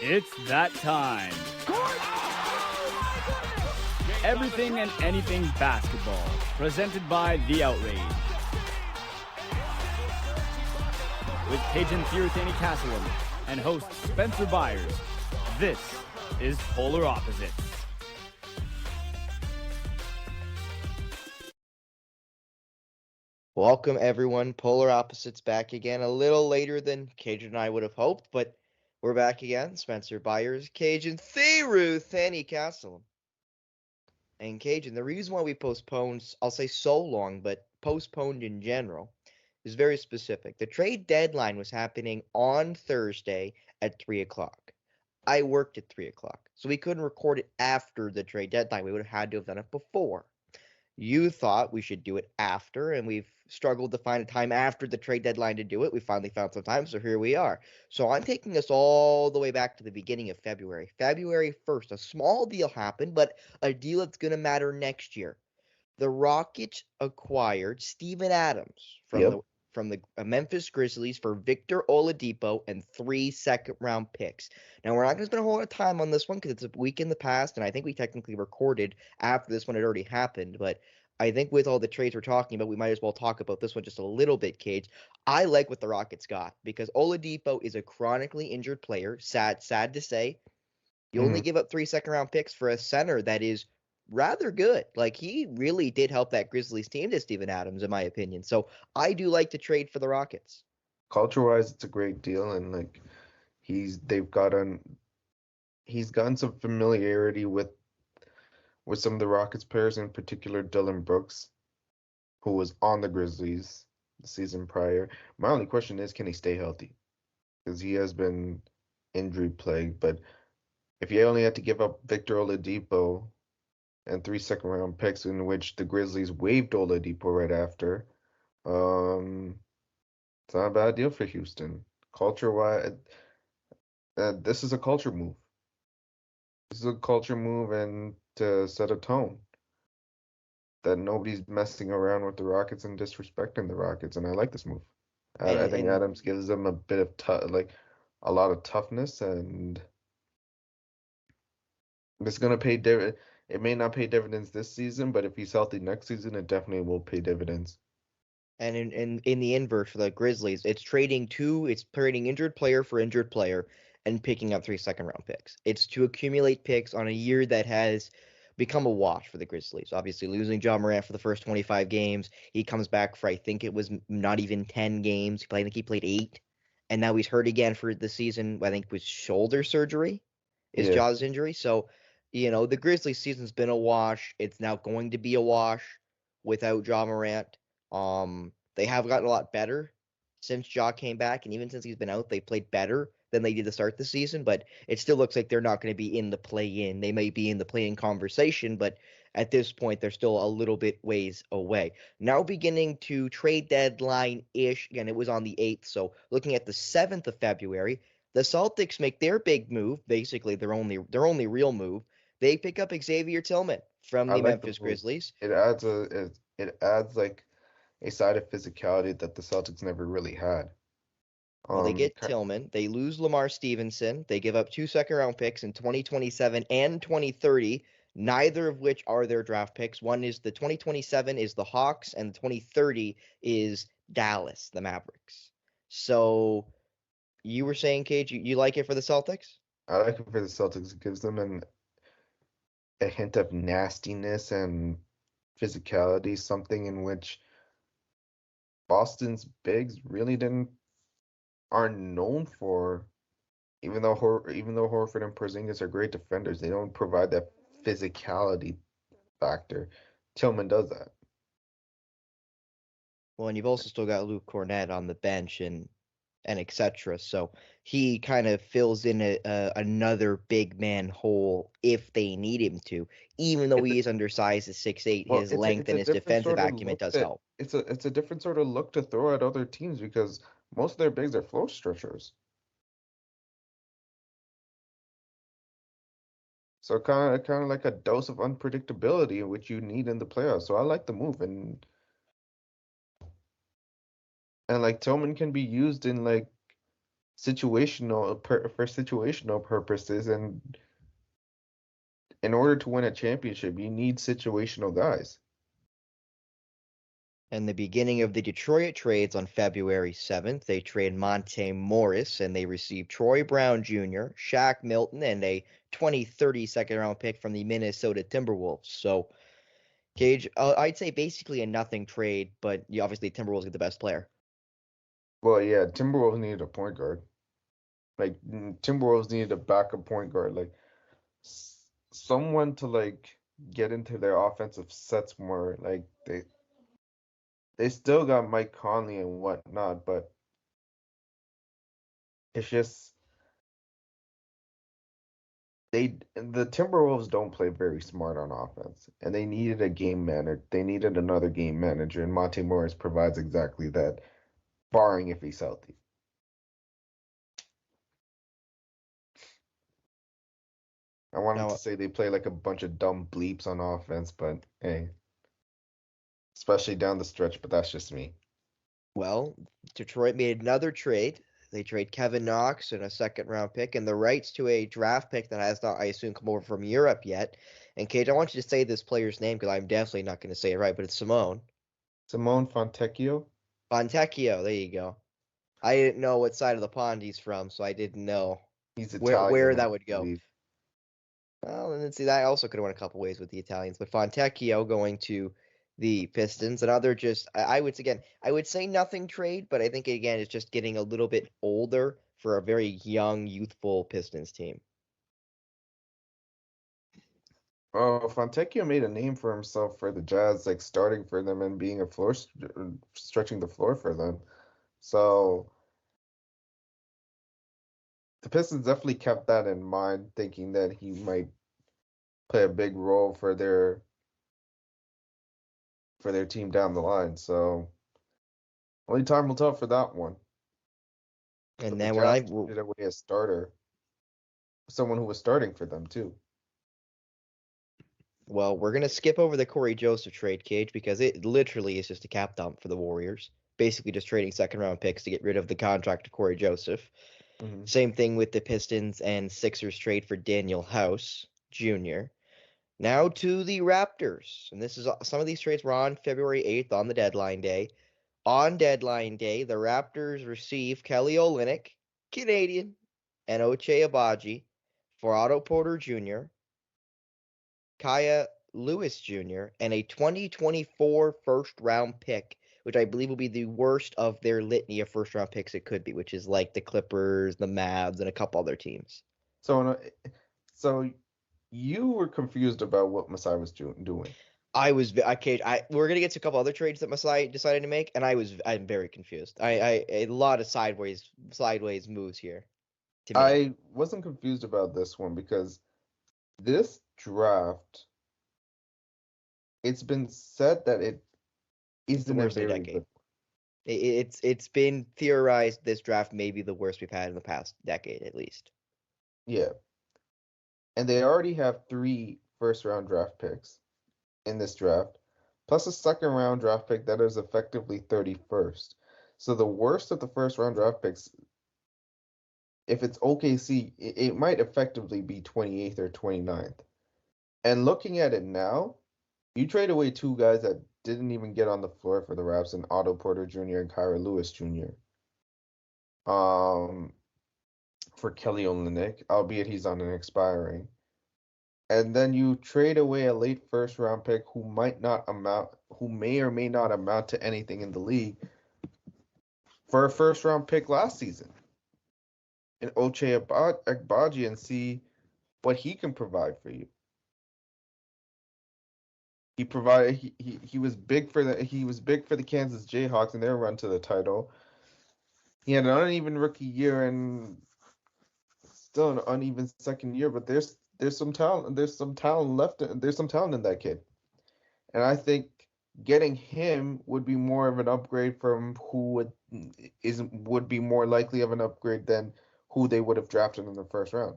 It's that time. Everything and anything basketball, presented by The Outrage. With Kajan Castle and host Spencer Byers, this is Polar Opposites. Welcome, everyone. Polar Opposites back again. A little later than Cajun and I would have hoped, but we're back again. Spencer Byers, Cajun, Thany Castle. And Cajun, the reason why we postponed, I'll say so long, but postponed in general, is very specific. The trade deadline was happening on Thursday at 3 o'clock. I worked at 3 o'clock, so we couldn't record it after the trade deadline. We would have had to have done it before. You thought we should do it after, and we've struggled to find a time after the trade deadline to do it. We finally found some time, so here we are. So I'm taking us all the way back to the beginning of February. February 1st, a small deal happened, but a deal that's going to matter next year. The Rockets acquired Steven Adams from the Memphis Grizzlies for Victor Oladipo and 3 second-round picks. Now, we're not going to spend a whole lot of time on this one because it's a week in the past, and I think we technically recorded after this one had already happened, but I think with all the trades we're talking about, we might as well talk about this one just a little bit, Cage. I like what the Rockets got because Oladipo is a chronically injured player. Sad to say. You only give up 3 second-round picks for a center that is rather good. Like, he really did help that Grizzlies team to Steven Adams, in my opinion. So I do like to trade for the Rockets. Culture-wise, it's a great deal, and like he's gotten some familiarity with some of the Rockets players, in particular Dillon Brooks, who was on the Grizzlies the season prior. My only question is, can he stay healthy? Because he has been injury plagued. But if you only had to give up Victor Oladipo and 3 second-round picks, in which the Grizzlies waived Oladipo right after, it's not a bad deal for Houston. Culture-wise, this is a culture move. This is a culture move and to set a tone that nobody's messing around with the Rockets and disrespecting the Rockets, and I like this move. I think Adams gives them a bit of a lot of toughness, and it's gonna pay dividends. It may not pay dividends this season, but if he's healthy next season, it definitely will pay dividends. And in the inverse for the Grizzlies, it's trading injured player for injured player and picking up 3 second-round picks. It's to accumulate picks on a year that has become a wash for the Grizzlies. Obviously, losing Ja Morant for the first 25 games. He comes back for, I think it was not even 10 games. I think he played 8. And now he's hurt again for the season. I think it was shoulder surgery is Ja's injury. So, the Grizzlies season's been a wash. It's now going to be a wash without Ja Morant. They have gotten a lot better since Ja came back, and even since he's been out, they played better than they did to start the season, but it still looks like they're not going to be in the play-in. They may be in the play-in conversation, but at this point, they're still a little bit ways away. Now beginning to trade deadline-ish. Again, it was on the 8th, so looking at the 7th of February, the Celtics make their big move, basically their only real move. They pick up Xavier Tillman from the Memphis Grizzlies. It adds like a side of physicality that the Celtics never really had. Well, they get Tillman. They lose Lamar Stevenson. They give up 2 second-round picks in 2027 and 2030, neither of which are their draft picks. One is the 2027 is the Hawks, and the 2030 is Dallas, the Mavericks. So you were saying, Cage, you like it for the Celtics? I like it for the Celtics. It gives them a hint of nastiness and physicality, something in which Boston's bigs really are known for. Even though Horford and Porzingis are great defenders, they don't provide that physicality factor. Tillman does that. Well, and you've also still got Luke Cornett on the bench and etc. So he kind of fills in another big man hole if they need him to. Even though he is undersized at 6'8", his length and his defensive acumen does help. It's a different sort of look to throw at other teams because most of their bigs are float stretchers. So kind of like a dose of unpredictability, which you need in the playoffs. So I like the move, and like Tillman can be used in like for situational purposes, and in order to win a championship, you need situational guys. In the beginning of the Detroit trades on February 7th, they trade Monte Morris and they received Troy Brown Jr., Shaq Milton, and a 2030 second round pick from the Minnesota Timberwolves. So, Cage, I'd say basically a nothing trade, but obviously Timberwolves get the best player. Well, yeah, Timberwolves needed a point guard. Like Timberwolves needed a backup point guard, like someone to like get into their offensive sets more. Like they still got Mike Conley and whatnot, but it's just the Timberwolves don't play very smart on offense, and they needed a game manager. They needed another game manager, and Monte Morris provides exactly that, barring if he's healthy. I wanted to Now, say they play like a bunch of dumb bleeps on offense, but hey, especially down the stretch, but that's just me. well, Detroit made another trade. They trade Kevin Knox and a second round pick and the rights to a draft pick that has not, I assume, come over from Europe yet. And Cage, I want you to say this player's name because I'm definitely not going to say it right, but it's Simone. Simone Fontecchio, Fontecchio, there you go. I didn't know what side of the pond he's from, so I didn't know he's where Italian, I that would go. believe. Well, and then see that also could have went a couple ways with the Italians, but Fontecchio going to the Pistons. Another just I would say nothing trade, but I think again it's just getting a little bit older for a very young, youthful Pistons team. Oh, Fontecchio made a name for himself for the Jazz, like starting for them and being a stretching the floor for them. So the Pistons definitely kept that in mind, thinking that he might play a big role for their team down the line. So only time will tell for that one. And But the then when Jazz I traded away a starter, someone who was starting for them too. well, we're gonna skip over the Corey Joseph trade, Cage, because it literally is just a cap dump for the Warriors. Basically, just trading second round picks to get rid of the contract to Corey Joseph. Hmm. Same thing with the Pistons and Sixers trade for Daniel House Jr. Now to the Raptors. And this is some of these trades were on February 8th on the deadline day. On deadline day, the Raptors receive Kelly Olynyk, Canadian, and Ochai Agbaji for Otto Porter Jr., Kaya Lewis Jr., and a 2024 first round pick, which I believe will be the worst of their litany of first round picks it could be, which is like the Clippers, the Mavs, and a couple other teams. So, so you were confused about what Masai was doing. We're gonna get to a couple other trades that Masai decided to make, and I'm very confused. A lot of sideways moves here to me. I wasn't confused about this one because this draft, it's been said that it It's the isn't a worst in a very decade. good It's been theorized this draft may be the worst we've had in the past decade at least. Yeah. And they already have 3 first round draft picks in this draft, plus a second round draft pick that is effectively 31st. So the worst of the first round draft picks, if it's OKC, it might effectively be 28th or 29th. And looking at it now, you trade away 2 guys that didn't even get on the floor for the Raps, and Otto Porter Jr. and Kyra Lewis Jr. Um, for Kelly Olynyk, albeit he's on an expiring. And then you trade away a late first round pick who may or may not amount to anything in the league for a first round pick last season in Ochai Agbaji and see what he can provide for you. He was big for the Kansas Jayhawks in their run to the title. He had an uneven rookie year and still an uneven second year, but there's some talent there's some talent in that kid. And I think getting him would be more of an upgrade from would be more likely of an upgrade than who they would have drafted in the first round.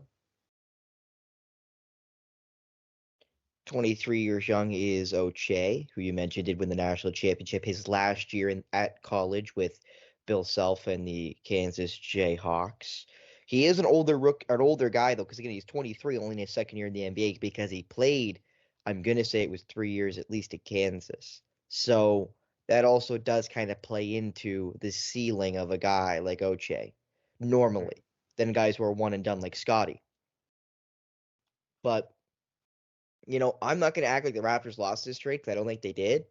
23 years young is Ochai, who you mentioned did win the national championship his last year at college with Bill Self and the Kansas Jayhawks. He is an older guy though, because again he's 23, only in his second year in the NBA because he played. I'm gonna say it was 3 years at least at Kansas. So that also does kind of play into the ceiling of a guy like Oche normally than guys who are one and done like Scotty. But I'm not going to act like the Raptors lost this trade because I don't think they did.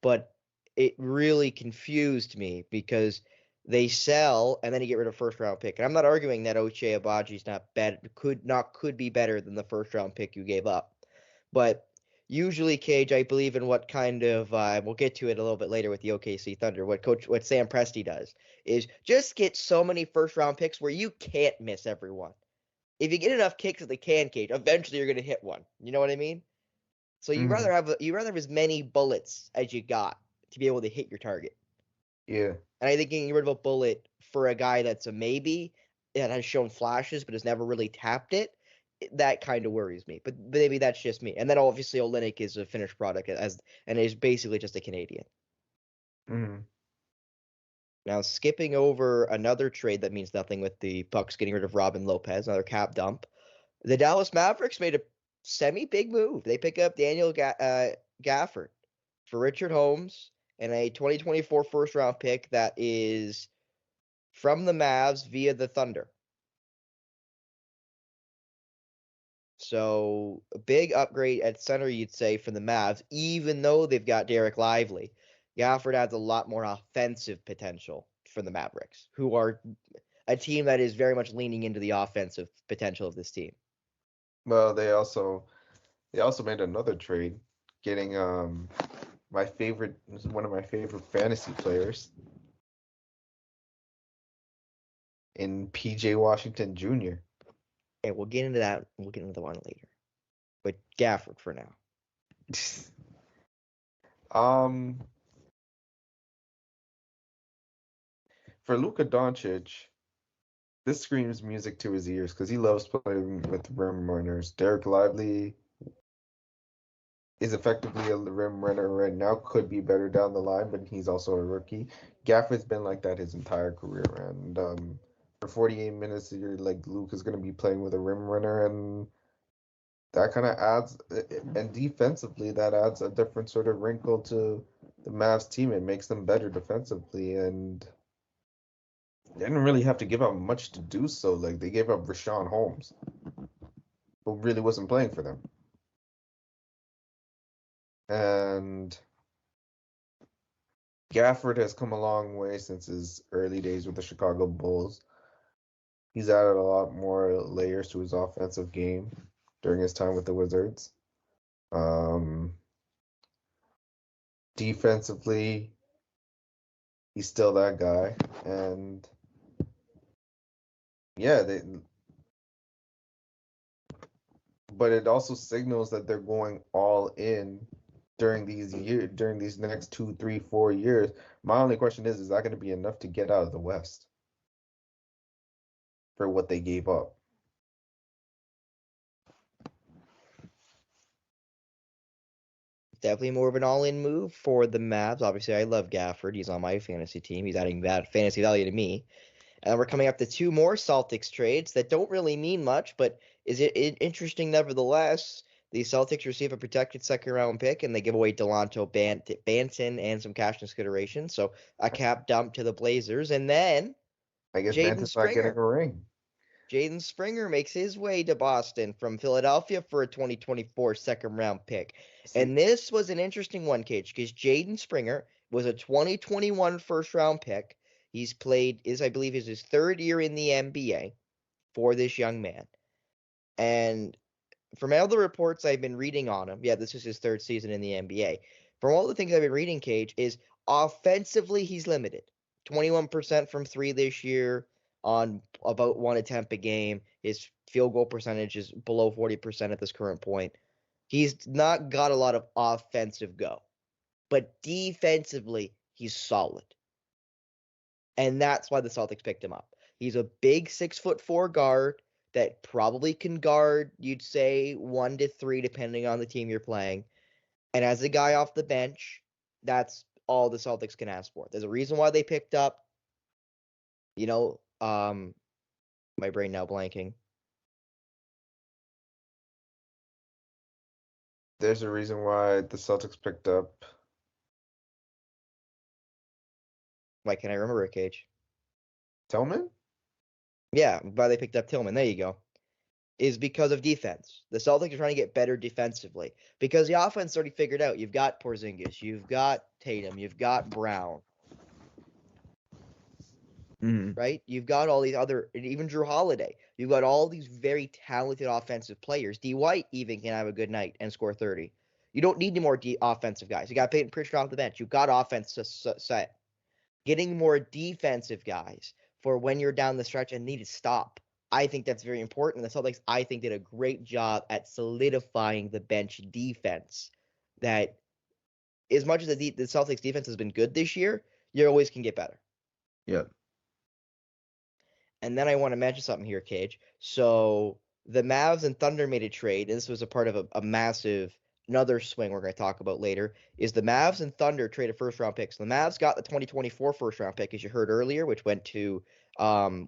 But it really confused me because they sell and then you get rid of first round pick. And I'm not arguing that Ochai Abaji's not bad, could be better than the first round pick you gave up. But usually, Cage, I believe in what kind of we'll get to it a little bit later with the OKC Thunder. What Sam Presti does is just get so many first round picks where you can't miss everyone. If you get enough kicks at the Cage, eventually you're going to hit one. You know what I mean? So you rather have as many bullets as you got to be able to hit your target. Yeah. And I think getting rid of a bullet for a guy that's a maybe that has shown flashes but has never really tapped it, that kind of worries me. But maybe that's just me. And then obviously Olynyk is a finished product and is basically just a Canadian. Mm-hmm. Now skipping over another trade that means nothing with the Bucks getting rid of Robin Lopez, another cap dump. The Dallas Mavericks made a semi-big move. They pick up Daniel Gafford for Richard Holmes and a 2024 first-round pick that is from the Mavs via the Thunder. So a big upgrade at center, you'd say, for the Mavs, even though they've got Derek Lively. Gafford adds a lot more offensive potential for the Mavericks, who are a team that is very much leaning into the offensive potential of this team. Well, they also made another trade, getting one of my favorite fantasy players in PJ Washington Jr. Okay, we'll get into that. We'll get into the one later. But Gafford for now. For Luka Doncic, this screams music to his ears because he loves playing with rim runners. Derek Lively is effectively a rim runner right now, could be better down the line, but he's also a rookie. Gafford's been like that his entire career, and for 48 minutes, you're like Luke is going to be playing with a rim runner, and that kind of adds, and defensively, that adds a different sort of wrinkle to the Mavs team. It makes them better defensively, and they didn't really have to give up much to do so. Like they gave up Rashawn Holmes, who really wasn't playing for them. And Gafford has come a long way since his early days with the Chicago Bulls. He's added a lot more layers to his offensive game during his time with the Wizards. Defensively, he's still that guy. And yeah, but it also signals that they're going all in during these next 2, 3, 4 years. My only question is that going to be enough to get out of the West for what they gave up? Definitely more of an all-in move for the Mavs. Obviously, I love Gafford. He's on my fantasy team. He's adding that fantasy value to me. And we're coming up to two more Celtics trades that don't really mean much, but is it interesting nevertheless? The Celtics receive a protected second-round pick, and they give away Delanto Banton and some cash consideration. So a cap dump to the Blazers. And then I guess Jaden Banton's not getting Springer. a ring. Jaden Springer makes his way to Boston from Philadelphia for a 2024 second-round pick. And this was an interesting one, Cage, because Jaden Springer was a 2021 first-round pick. I believe, is his third year in the NBA for this young man. And from all the reports I've been reading on him, yeah, this is his third season in the NBA. From all the things I've been reading, Cage, is offensively he's limited. 21% from three this year on about one attempt a game. His field goal percentage is below 40% at this current point. He's not got a lot of offensive go, but defensively, he's solid. And that's why the Celtics picked him up. He's a big 6'4" guard that probably can guard, you'd say, 1 to 3, depending on the team you're playing. And as a guy off the bench, that's all the Celtics can ask for. There's a reason why they picked up my brain now blanking. There's a reason why the Celtics picked up. Why can't I remember it, Cage? Tillman? Yeah, why they picked up Tillman. There you go. Is because of defense. The Celtics are trying to get better defensively because the offense already figured out. You've got Porzingis, you've got Tatum, you've got Brown, right? You've got all these other, even Drew Holiday. You've got all these very talented offensive players. D. White even can have a good night and score 30. You don't need any more offensive guys. You got Peyton Pritchard off the bench. You've got offense to set. Getting more defensive guys for when you're down the stretch and need to stop. I think that's very important. The Celtics, I think, did a great job at solidifying the bench defense. That as much as the Celtics defense has been good this year, you always can get better. Yeah. And then I want to mention something here, Cage. So the Mavs and Thunder made a trade, and this was a part of a massive, another swing we're going to talk about later, is the Mavs and Thunder traded first-round picks. The Mavs got the 2024 first-round pick, as you heard earlier, which went to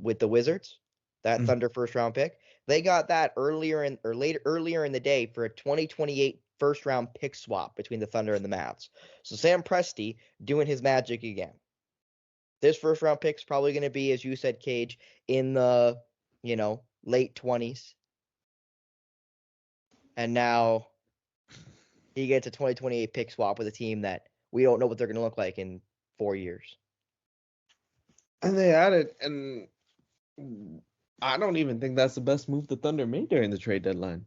with the Wizards, that Thunder first-round pick. They got that earlier in the day for a 2028 first-round pick swap between the Thunder and the Mavs. So Sam Presti doing his magic again. This first round pick's probably going to be, as you said, Cage, in the, late 20s. And now he gets a 2028 pick swap with a team that we don't know what they're going to look like in 4 years. And they added, and I don't even think that's the best move the Thunder made during the trade deadline.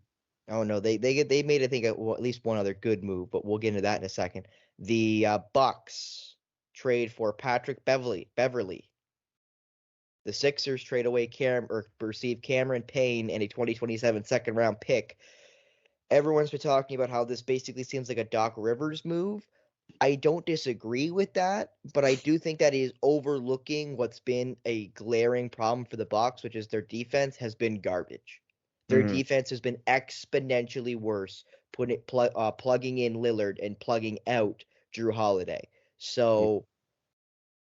Oh no, they made, I think, at least one other good move, but we'll get into that in a second. The Bucks trade for Patrick Beverly. The Sixers trade away receive Cameron Payne and a 2027 second round pick. Everyone's been talking about how this basically seems like a Doc Rivers move. I don't disagree with that, but I do think that is overlooking what's been a glaring problem for the Bucks, which is their defense has been garbage. Their defense has been exponentially worse, plugging in Lillard and plugging out Drew Holiday. So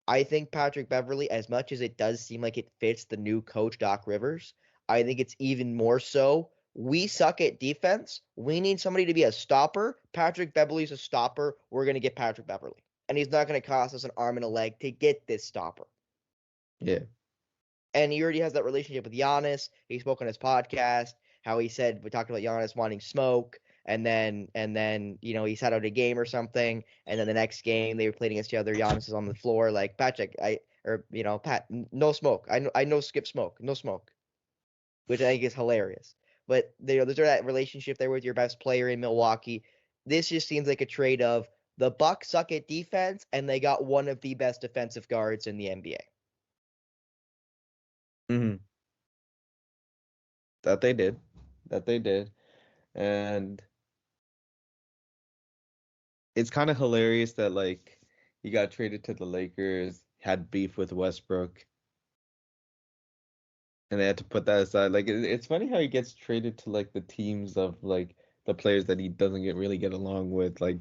I think Patrick Beverly, as much as it does seem like it fits the new coach, Doc Rivers, I think it's even more so. We suck at defense. We need somebody to be a stopper. Patrick Beverly's a stopper. We're going to get Patrick Beverly. And he's not going to cost us an arm and a leg to get this stopper. Yeah. And he already has that relationship with Giannis. He spoke on his podcast how he said, we talked about Giannis wanting smoke. And then he sat out a game or something, and then the next game they were playing against each other. Giannis is on the floor like Patrick, Pat, no smoke. I know skip smoke, no smoke, which I think is hilarious. But there's that relationship there with your best player in Milwaukee. This just seems like a trade of the Bucks suck at defense, and they got one of the best defensive guards in the NBA. That they did, and it's kind of hilarious that like he got traded to the Lakers, had beef with Westbrook, and they had to put that aside. Like it's funny how he gets traded to like the teams of like the players that he doesn't really get along with. Like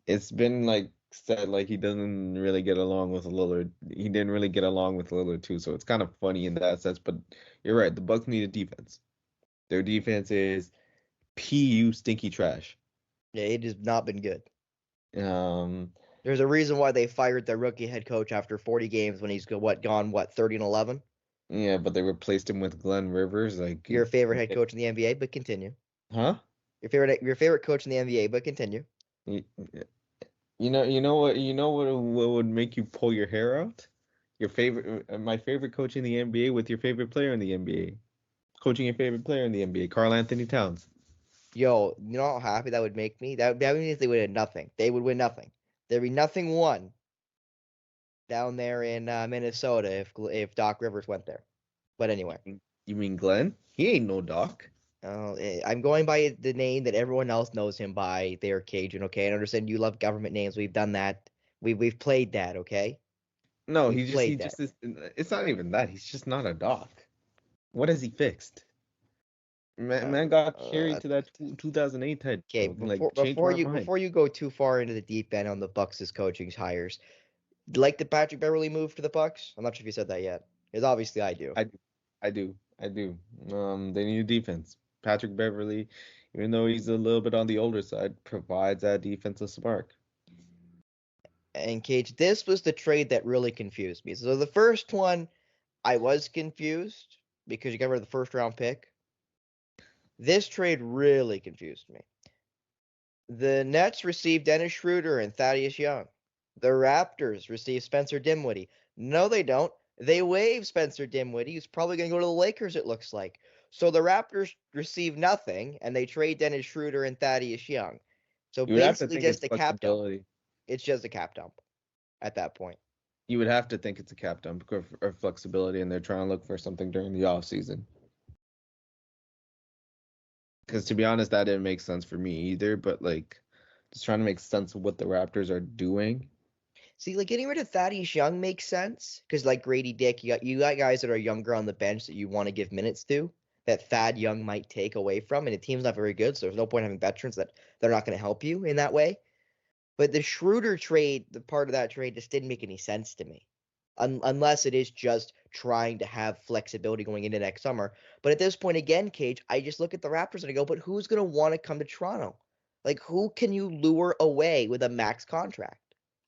it's been like said like he doesn't really get along with Lillard. He didn't really get along with Lillard too, so it's kind of funny in that sense. But you're right, the Bucks need a defense. Their defense is PU stinky trash. Yeah, it has not been good. Um, There's a reason why they fired their rookie head coach after 40 games when he's gone 30-11. Yeah, but they replaced him with Glenn Rivers. Like Your favorite head coach in the NBA, but continue. Huh? Your favorite coach in the NBA, but continue. You know what would make you pull your hair out? My favorite coach in the NBA with your favorite player in the NBA. Coaching your favorite player in the NBA, Karl Anthony Towns. Yo, you know how happy that would make me? That means they would have nothing. They would win nothing. There'd be nothing won down there in Minnesota if Doc Rivers went there. But anyway. You mean Glenn? He ain't no Doc. I'm going by the name that everyone else knows him by. They're Kajan, okay? I understand you love government names. We've done that. We've played that, okay? No, he just is. It's not even that. He's just not a Doc. What has he fixed? Man got carried to that 2008 title. Okay, before you go too far into the deep end on the Bucks' coaching hires, like the Patrick Beverly move to the Bucks? I'm not sure if you said that yet. Because obviously I do. I do. They need defense. Patrick Beverly, even though he's a little bit on the older side, provides that defensive spark. And Cage, this was the trade that really confused me. So the first one, I was confused because you got rid of the first round pick. This trade really confused me. The Nets received Dennis Schroeder and Thaddeus Young. The Raptors received Spencer Dinwiddie. No, they don't. They waived Spencer Dinwiddie, who's probably going to go to the Lakers, it looks like. So the Raptors receive nothing, and they trade Dennis Schroeder and Thaddeus Young. So You would have to basically think it's just a cap dump. flexibility. It's just a cap dump at that point. You would have to think it's a cap dump or flexibility, and they're trying to look for something during the off season. Because to be honest, that didn't make sense for me either. But like, just trying to make sense of what the Raptors are doing. See, like getting rid of Thaddeus Young makes sense because, like Grady Dick, you got guys that are younger on the bench that you want to give minutes to that Thad Young might take away from, and the team's not very good, so there's no point having veterans that they're not going to help you in that way. But the Schroeder trade, the part of that trade, just didn't make any sense to me, unless it is just trying to have flexibility going into next summer. But at this point, again, Cage, I just look at the Raptors and I go, but who's going to want to come to Toronto? Like, who can you lure away with a max contract?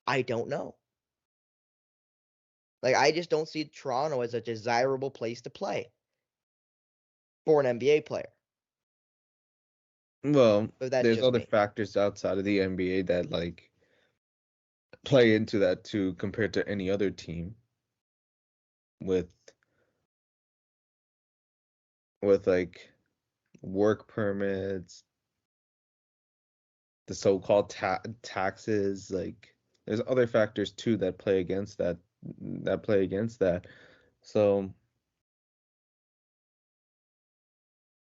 I don't know. Like, I just don't see Toronto as a desirable place to play for an NBA player. Well, But that's there's just other me. factors outside of the NBA that like play into that too, compared to any other team. With like work permits, the so-called taxes, like there's other factors too that play against that. So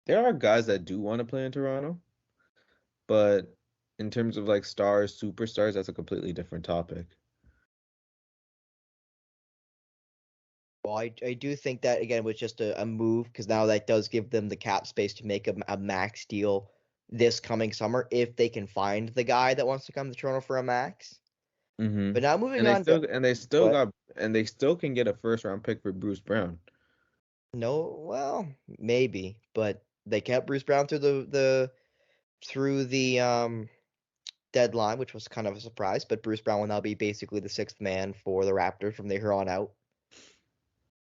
there are guys that do want to play in Toronto, but in terms of like stars, superstars, that's a completely different topic. Well, I do think that, again, was just a move because now that does give them the cap space to make a max deal this coming summer if they can find the guy that wants to come to Toronto for a max. Mm-hmm. But now moving on to what? They still can get a first round pick for Bruce Brown. No, well, maybe, but they kept Bruce Brown through the deadline, which was kind of a surprise. But Bruce Brown will now be basically the sixth man for the Raptors from here on out.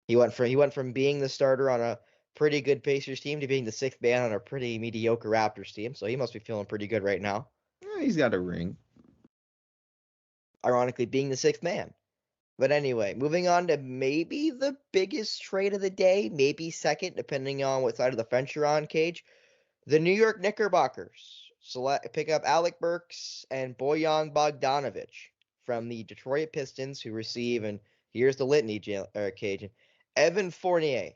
He went from being the starter on a pretty good Pacers team to being the sixth man on a pretty mediocre Raptors team. So he must be feeling pretty good right now. He's got a ring. Ironically, being the sixth man. But anyway, moving on to maybe the biggest trade of the day, maybe second, depending on what side of the fence you're on, Cage. The New York Knickerbockers pick up Alec Burks and Bojan Bogdanovic from the Detroit Pistons, who receive, and here's the litany, Cajun: Evan Fournier,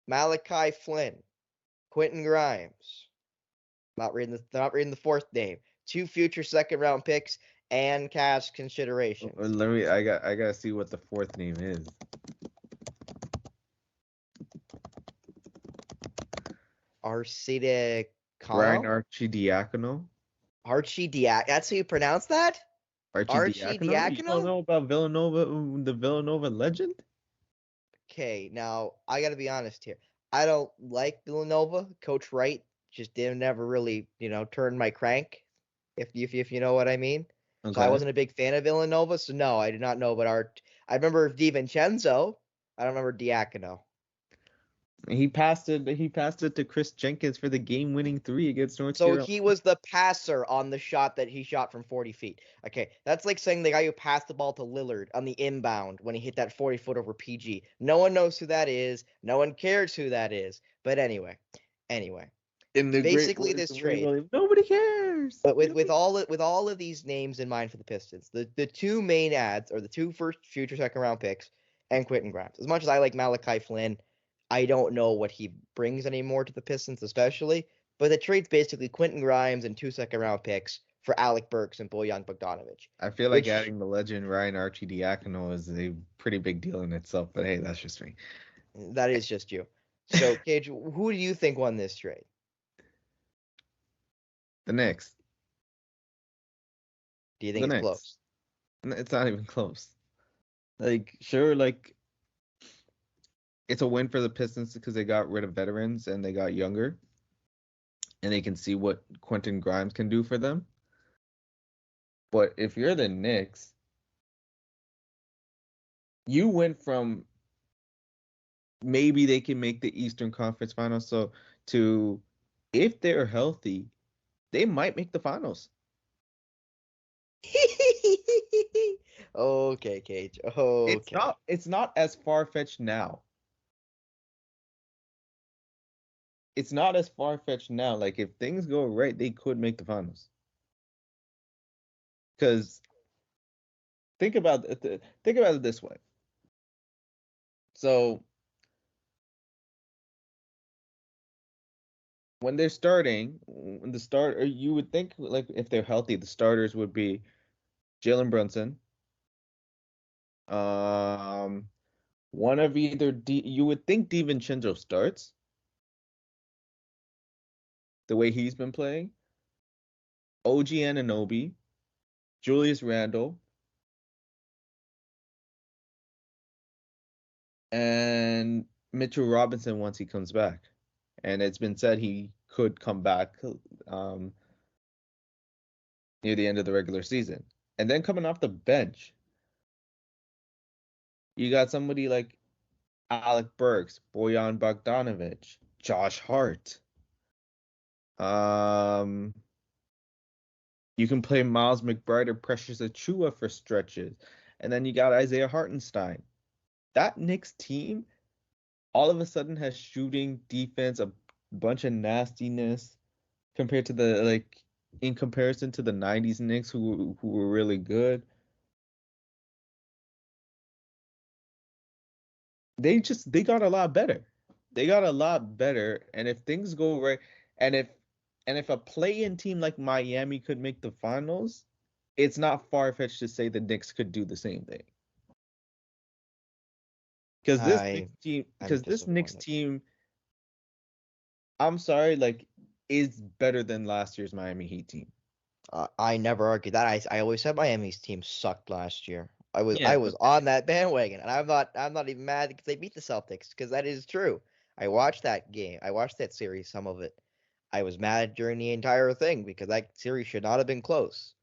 Malachi Flynn, Quentin Grimes. Not reading the fourth name. 2 future second round picks and cash considerations. I gotta see what the fourth name is. Arcide Ryan Cano? Arcidiacono. That's how you pronounce that? Arcidiacono? You don't Arcidiacono? know about Villanova, the Villanova legend? Okay, now I got to be honest here. I don't like Villanova. Coach Wright just didn't never really, turn my crank, if you know what I mean. So I Okay. wasn't a big fan of Villanova. So no, I did not know about Art. I remember DiVincenzo. I don't remember Diacono. He passed it. He passed it to Chris Jenkins for the game-winning three against North So Carolina. he was the passer on the shot that he shot from 40 feet. Okay, that's like saying the guy who passed the ball to Lillard on the inbound when he hit that 40-foot over PG. No one knows who that is. No one cares who that is. But anyway, In the great basically words this of Ray trade. Williams, nobody cares. But with all of these names in mind for the Pistons, the two main ads are the two first future second round picks and Quentin Grimes. As much as I like Malachi Flynn, I don't know what he brings anymore to the Pistons, especially. But the trade's basically Quentin Grimes and 2 second round picks for Alec Burks and Bojan Bogdanovic. I feel like Which adding the legend Ryan Arcidiacono is a pretty big deal in itself. But hey, that's just me. that is just you. So, Cage, who do you think won this trade? The Knicks. Do you The think it's Knicks. close? It's not even close. Like, sure, like it's a win for the Pistons because they got rid of veterans and they got younger, and they can see what Quentin Grimes can do for them. But if you're the Knicks, you went from maybe they can make the Eastern Conference Finals, so to if they're healthy, they might make the finals. Okay, Cage. It's Okay. not as far-fetched now. It's not as far-fetched now. Like if things go right, they could make the finals. Because think about it this way. So when they're starting, when the start, or you would think like if they're healthy, the starters would be Jalen Brunson, um, one of either you would think DiVincenzo starts the way he's been playing, OG Anunoby, Julius Randle, and Mitchell Robinson once he comes back. And it's been said he could come back um, near the end of the regular season. And then coming off the bench, you got somebody like Alec Burks, Bojan Bogdanovic, Josh Hart. Um, you can play Miles McBride or Precious Achua for stretches. And then you got Isaiah Hartenstein. That Knicks team all of a sudden has shooting, defense, a bunch of nastiness compared to the like in comparison to the 90s Knicks who were really good. They got a lot better. They got a lot better, and if things go right, and if a play-in team like Miami could make the finals, it's not far-fetched to say the Knicks could do the same thing. I'm Because this Knicks disappointed. team, I'm sorry, like is better than last year's Miami Heat team. I never argued that. I always said Miami's team sucked last year. Yeah, I but was on that bandwagon, and I'm not even mad because they beat the Celtics because that is true. I watched that game. I watched that series, some of it. I was mad during the entire thing because that series should not have been close.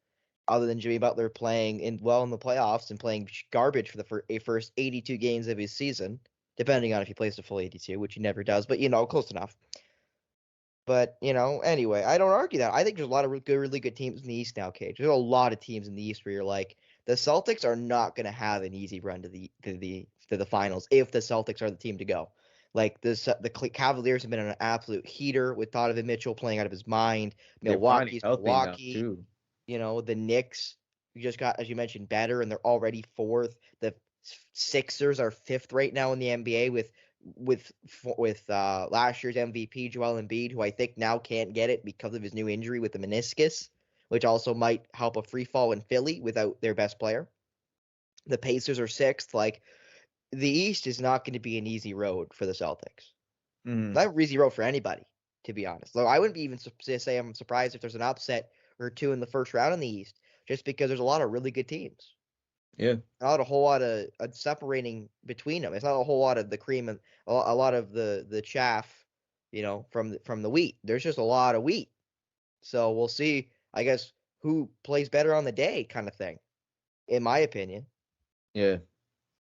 Other than Jimmy Butler playing in the playoffs and playing garbage for the first 82 games of his season, depending on if he plays the full 82, which he never does, but close enough. But anyway, I don't argue that. I think there's a lot of really good teams in the East now, Cage. There's a lot of teams in the East where you're like, the Celtics are not going to have an easy run to the finals if the Celtics are the team to go. Like the Cavaliers have been an absolute heater with Donovan Mitchell playing out of his mind. they're finally Milwaukee's healthy now Milwaukee. too. The Knicks just got, as you mentioned, better, and they're already fourth. The Sixers are fifth right now in the NBA with last year's MVP Joel Embiid, who I think now can't get it because of his new injury with the meniscus, which also might help a free fall in Philly without their best player. The Pacers are sixth. Like, the East is not going to be an easy road for the Celtics. Mm, Not an easy road for anybody, to be honest. Though I wouldn't be even say I'm surprised if there's an upset or two in the first round in the East, just because there's a lot of really good teams. yeah, Not a whole lot of separating between them. It's not a whole lot of the cream and a lot of the chaff, from the wheat. There's just a lot of wheat. So we'll see, I guess, who plays better on the day, kind of thing, in my opinion. yeah.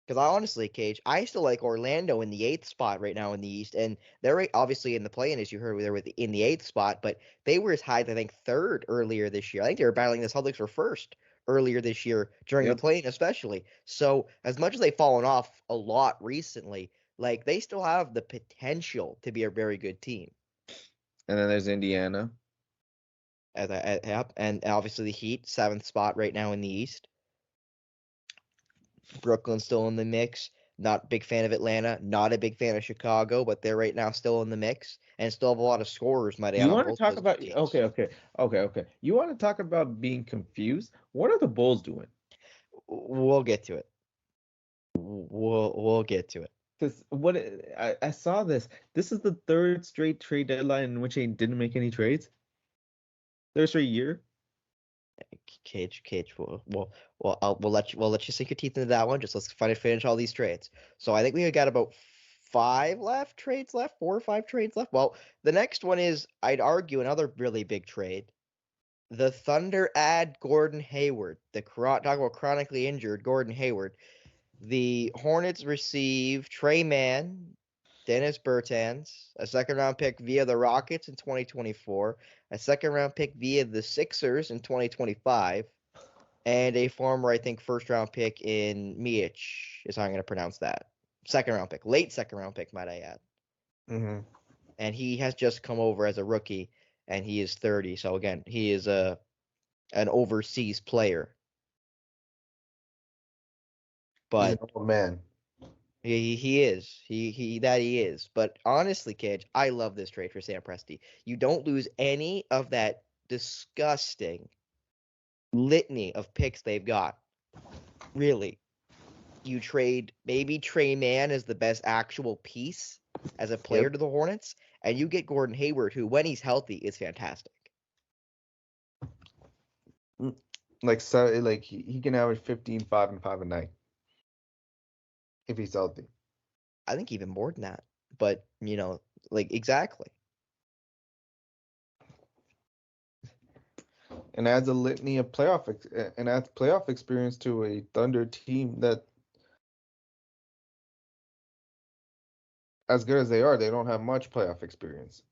Because I honestly, Cage, I still like Orlando in the eighth spot right now in the East, and they're obviously in the play-in, as you heard, they're in the eighth spot, but they were as high as I think third earlier this year. I think they were battling the Celtics for first earlier this year during the Yep. play-in, especially. So as much as they've fallen off a lot recently, like they still have the potential to be a very good team. And then there's Indiana. And obviously the Heat, seventh spot right now in the East. Brooklyn's still in the mix. Not a big fan of Atlanta. Not a big fan of Chicago, but they're right now still in the mix and still have a lot of scorers, might I add, You on want to both talk those about teams. okay. You want to talk about being confused? What are the Bulls doing? We'll get to it. We'll get to it. Because I saw this. This is the third straight trade deadline in which they didn't make any trades. Third straight year. Cage. We'll let you sink your teeth into that one. Just let's finish all these trades. So I think we got about 4 or 5 trades left. Well, the next one is, I'd argue, another really big trade. The Thunder add Gordon Hayward. Talk about chronically injured Gordon Hayward. The Hornets receive Trey Mann, Dennis Bertans, a second-round pick via the Rockets in 2024, a second-round pick via the Sixers in 2025, and a former, I think, first-round pick in Miich, is how I'm going to pronounce that. Second-round pick. Late second-round pick, might I add. Mm-hmm. And he has just come over as a rookie, and he is 30. So, again, he is an overseas player. He's an But old man. he is. He is. But honestly, Cage, I love this trade for Sam Presti. You don't lose any of that disgusting litany of picks they've got. Really. You trade maybe Trey Mann as the best actual piece as a player Yep. to the Hornets, and you get Gordon Hayward, who, when he's healthy, is fantastic. Like he can average 15, 5, and 5 a night if he's healthy. I think even more than that. But, exactly. And adds a litany of playoff experience to a Thunder team that, as good as they are, they don't have much playoff experience.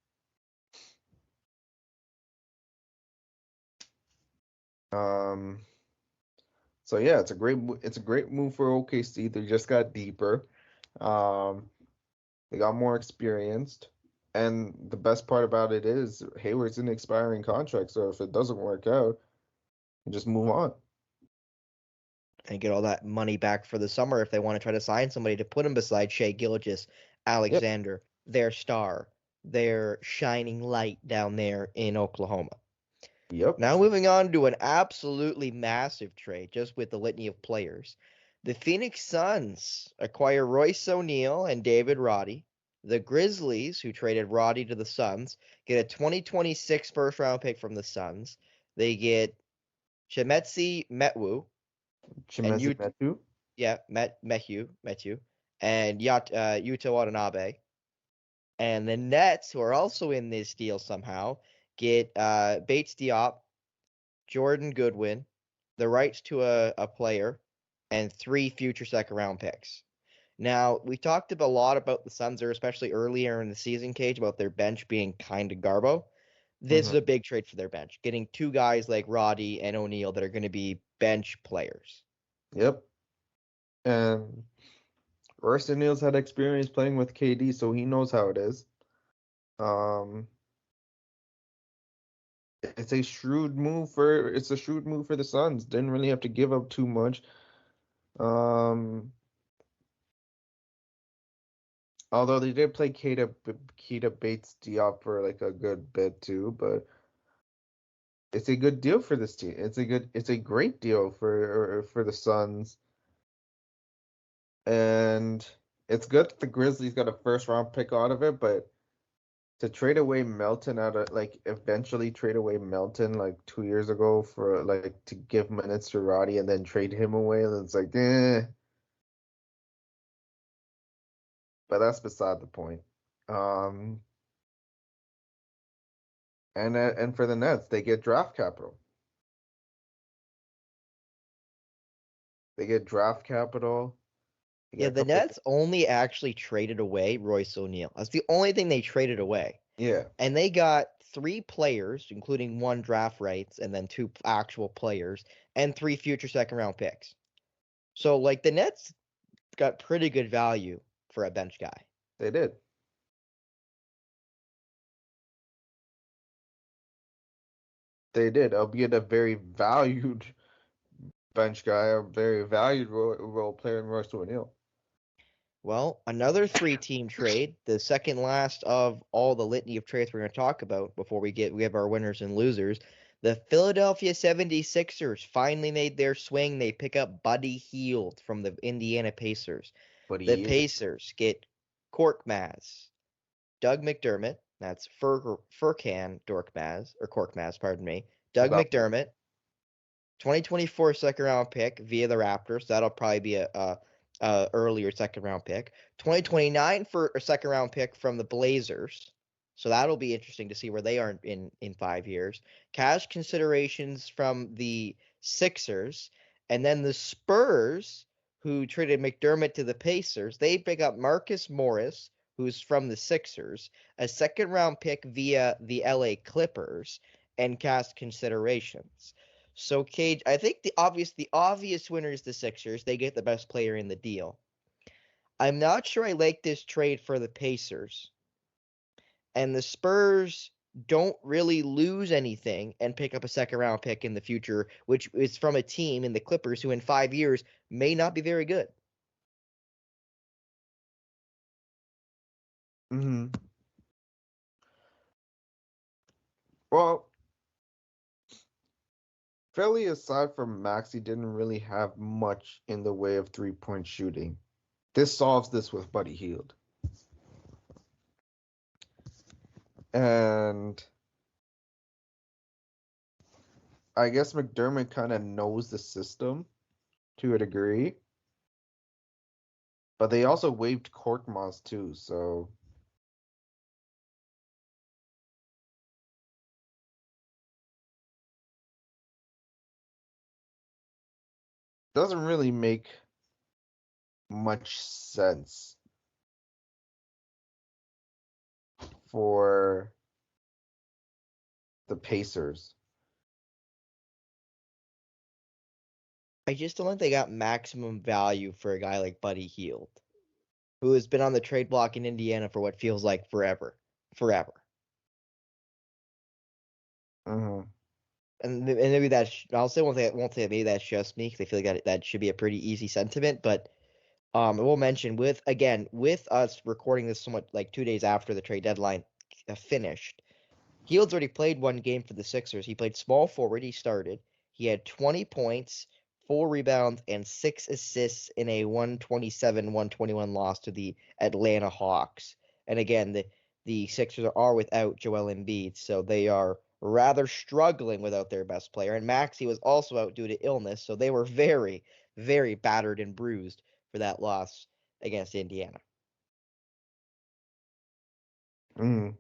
So yeah, it's a great move for OKC. They just got deeper. They got more experienced. And the best part about it is Hayward's an expiring contract, so if it doesn't work out, you just move on. And get all that money back for the summer if they want to try to sign somebody to put him beside Shea Gilgeous Alexander, their star, their shining light down there in Oklahoma. Yep. Now moving on to an absolutely massive trade, just with the litany of players. The Phoenix Suns acquire Royce O'Neal and David Roddy. The Grizzlies, who traded Roddy to the Suns, get a 2026 first-round pick from the Suns. They get Chimezie Metu, and Chimezie Metu. Metu, and Yuta Watanabe. And the Nets, who are also in this deal somehow, get Bates Diop, Jordan Goodwin, the rights to a player, and 3 future second-round picks. Now, we talked a lot about the Suns, especially earlier in the season, Cage, about their bench being kind of garbo. This is a big trade for their bench, getting 2 guys like Roddy and O'Neal that are going to be bench players. Yep. And Royce O'Neal's had experience playing with KD, so he knows how it is. It's a shrewd move for the Suns. Didn't really have to give up too much. Although they did play Keita Bates Diop for like a good bit too, but it's a good deal for this team. It's a great deal for the Suns. And it's good that the Grizzlies got a first round pick out of it, but to trade away Melton eventually trade away Melton like 2 years ago for like to give minutes to Roddy and then trade him away, and it's like, but that's beside the point. And for the Nets, they get draft capital. They get draft capital. Yeah, the Nets only actually traded away Royce O'Neal. That's the only thing they traded away. Yeah. And they got 3 players, including 1 draft rights, and then 2 actual players, and 3 future second-round picks. So, the Nets got pretty good value for a bench guy. They did. They did, albeit a very valued bench guy, a very valued role player in Royce O'Neal. Well, another 3-team trade, the second last of all the litany of trades we're going to talk about before we have our winners and losers. The Philadelphia 76ers finally made their swing. They pick up Buddy Hield from the Indiana Pacers. The Pacers get Korkmaz, Doug McDermott, that's Furkan Korkmaz, pardon me, Doug McDermott, 2024 second round pick via the Raptors. That'll probably be a earlier second round pick. 2029 for a second round pick from the Blazers. So that'll be interesting to see where they are in 5 years. Cash considerations from the Sixers, and then the Spurs, who traded McDermott to the Pacers. They pick up Marcus Morris, who's from the Sixers, a second round pick via the LA Clippers, and cash considerations. So Cage, I think the obvious winner is the Sixers. They get the best player in the deal. I'm not sure I like this trade for the Pacers. And the Spurs don't really lose anything and pick up a second round pick in the future, which is from a team in the Clippers who in 5 years may not be very good. Mm-hmm. Well, Philly, aside from Maxi, didn't really have much in the way of 3-point shooting. This solves this with Buddy Hield. And I guess McDermott kind of knows the system to a degree. But they also waived Korkmaz too, so doesn't really make much sense for the Pacers. I just don't think they got maximum value for a guy like Buddy Hield, who has been on the trade block in Indiana for what feels like forever. Forever. Mm-hmm. And maybe I'll say won't say maybe that's just me because I feel like that should be a pretty easy sentiment. But I will mention with us recording this somewhat like 2 days after the trade deadline finished, Hield's already played one game for the Sixers. He played small forward. He started. He had 20 points, 4 rebounds, and 6 assists in a 127-121 loss to the Atlanta Hawks. And again, the Sixers are without Joel Embiid, so they are rather struggling without their best player. And Maxey was also out due to illness, so they were very, very battered and bruised for that loss against Indiana. Mm.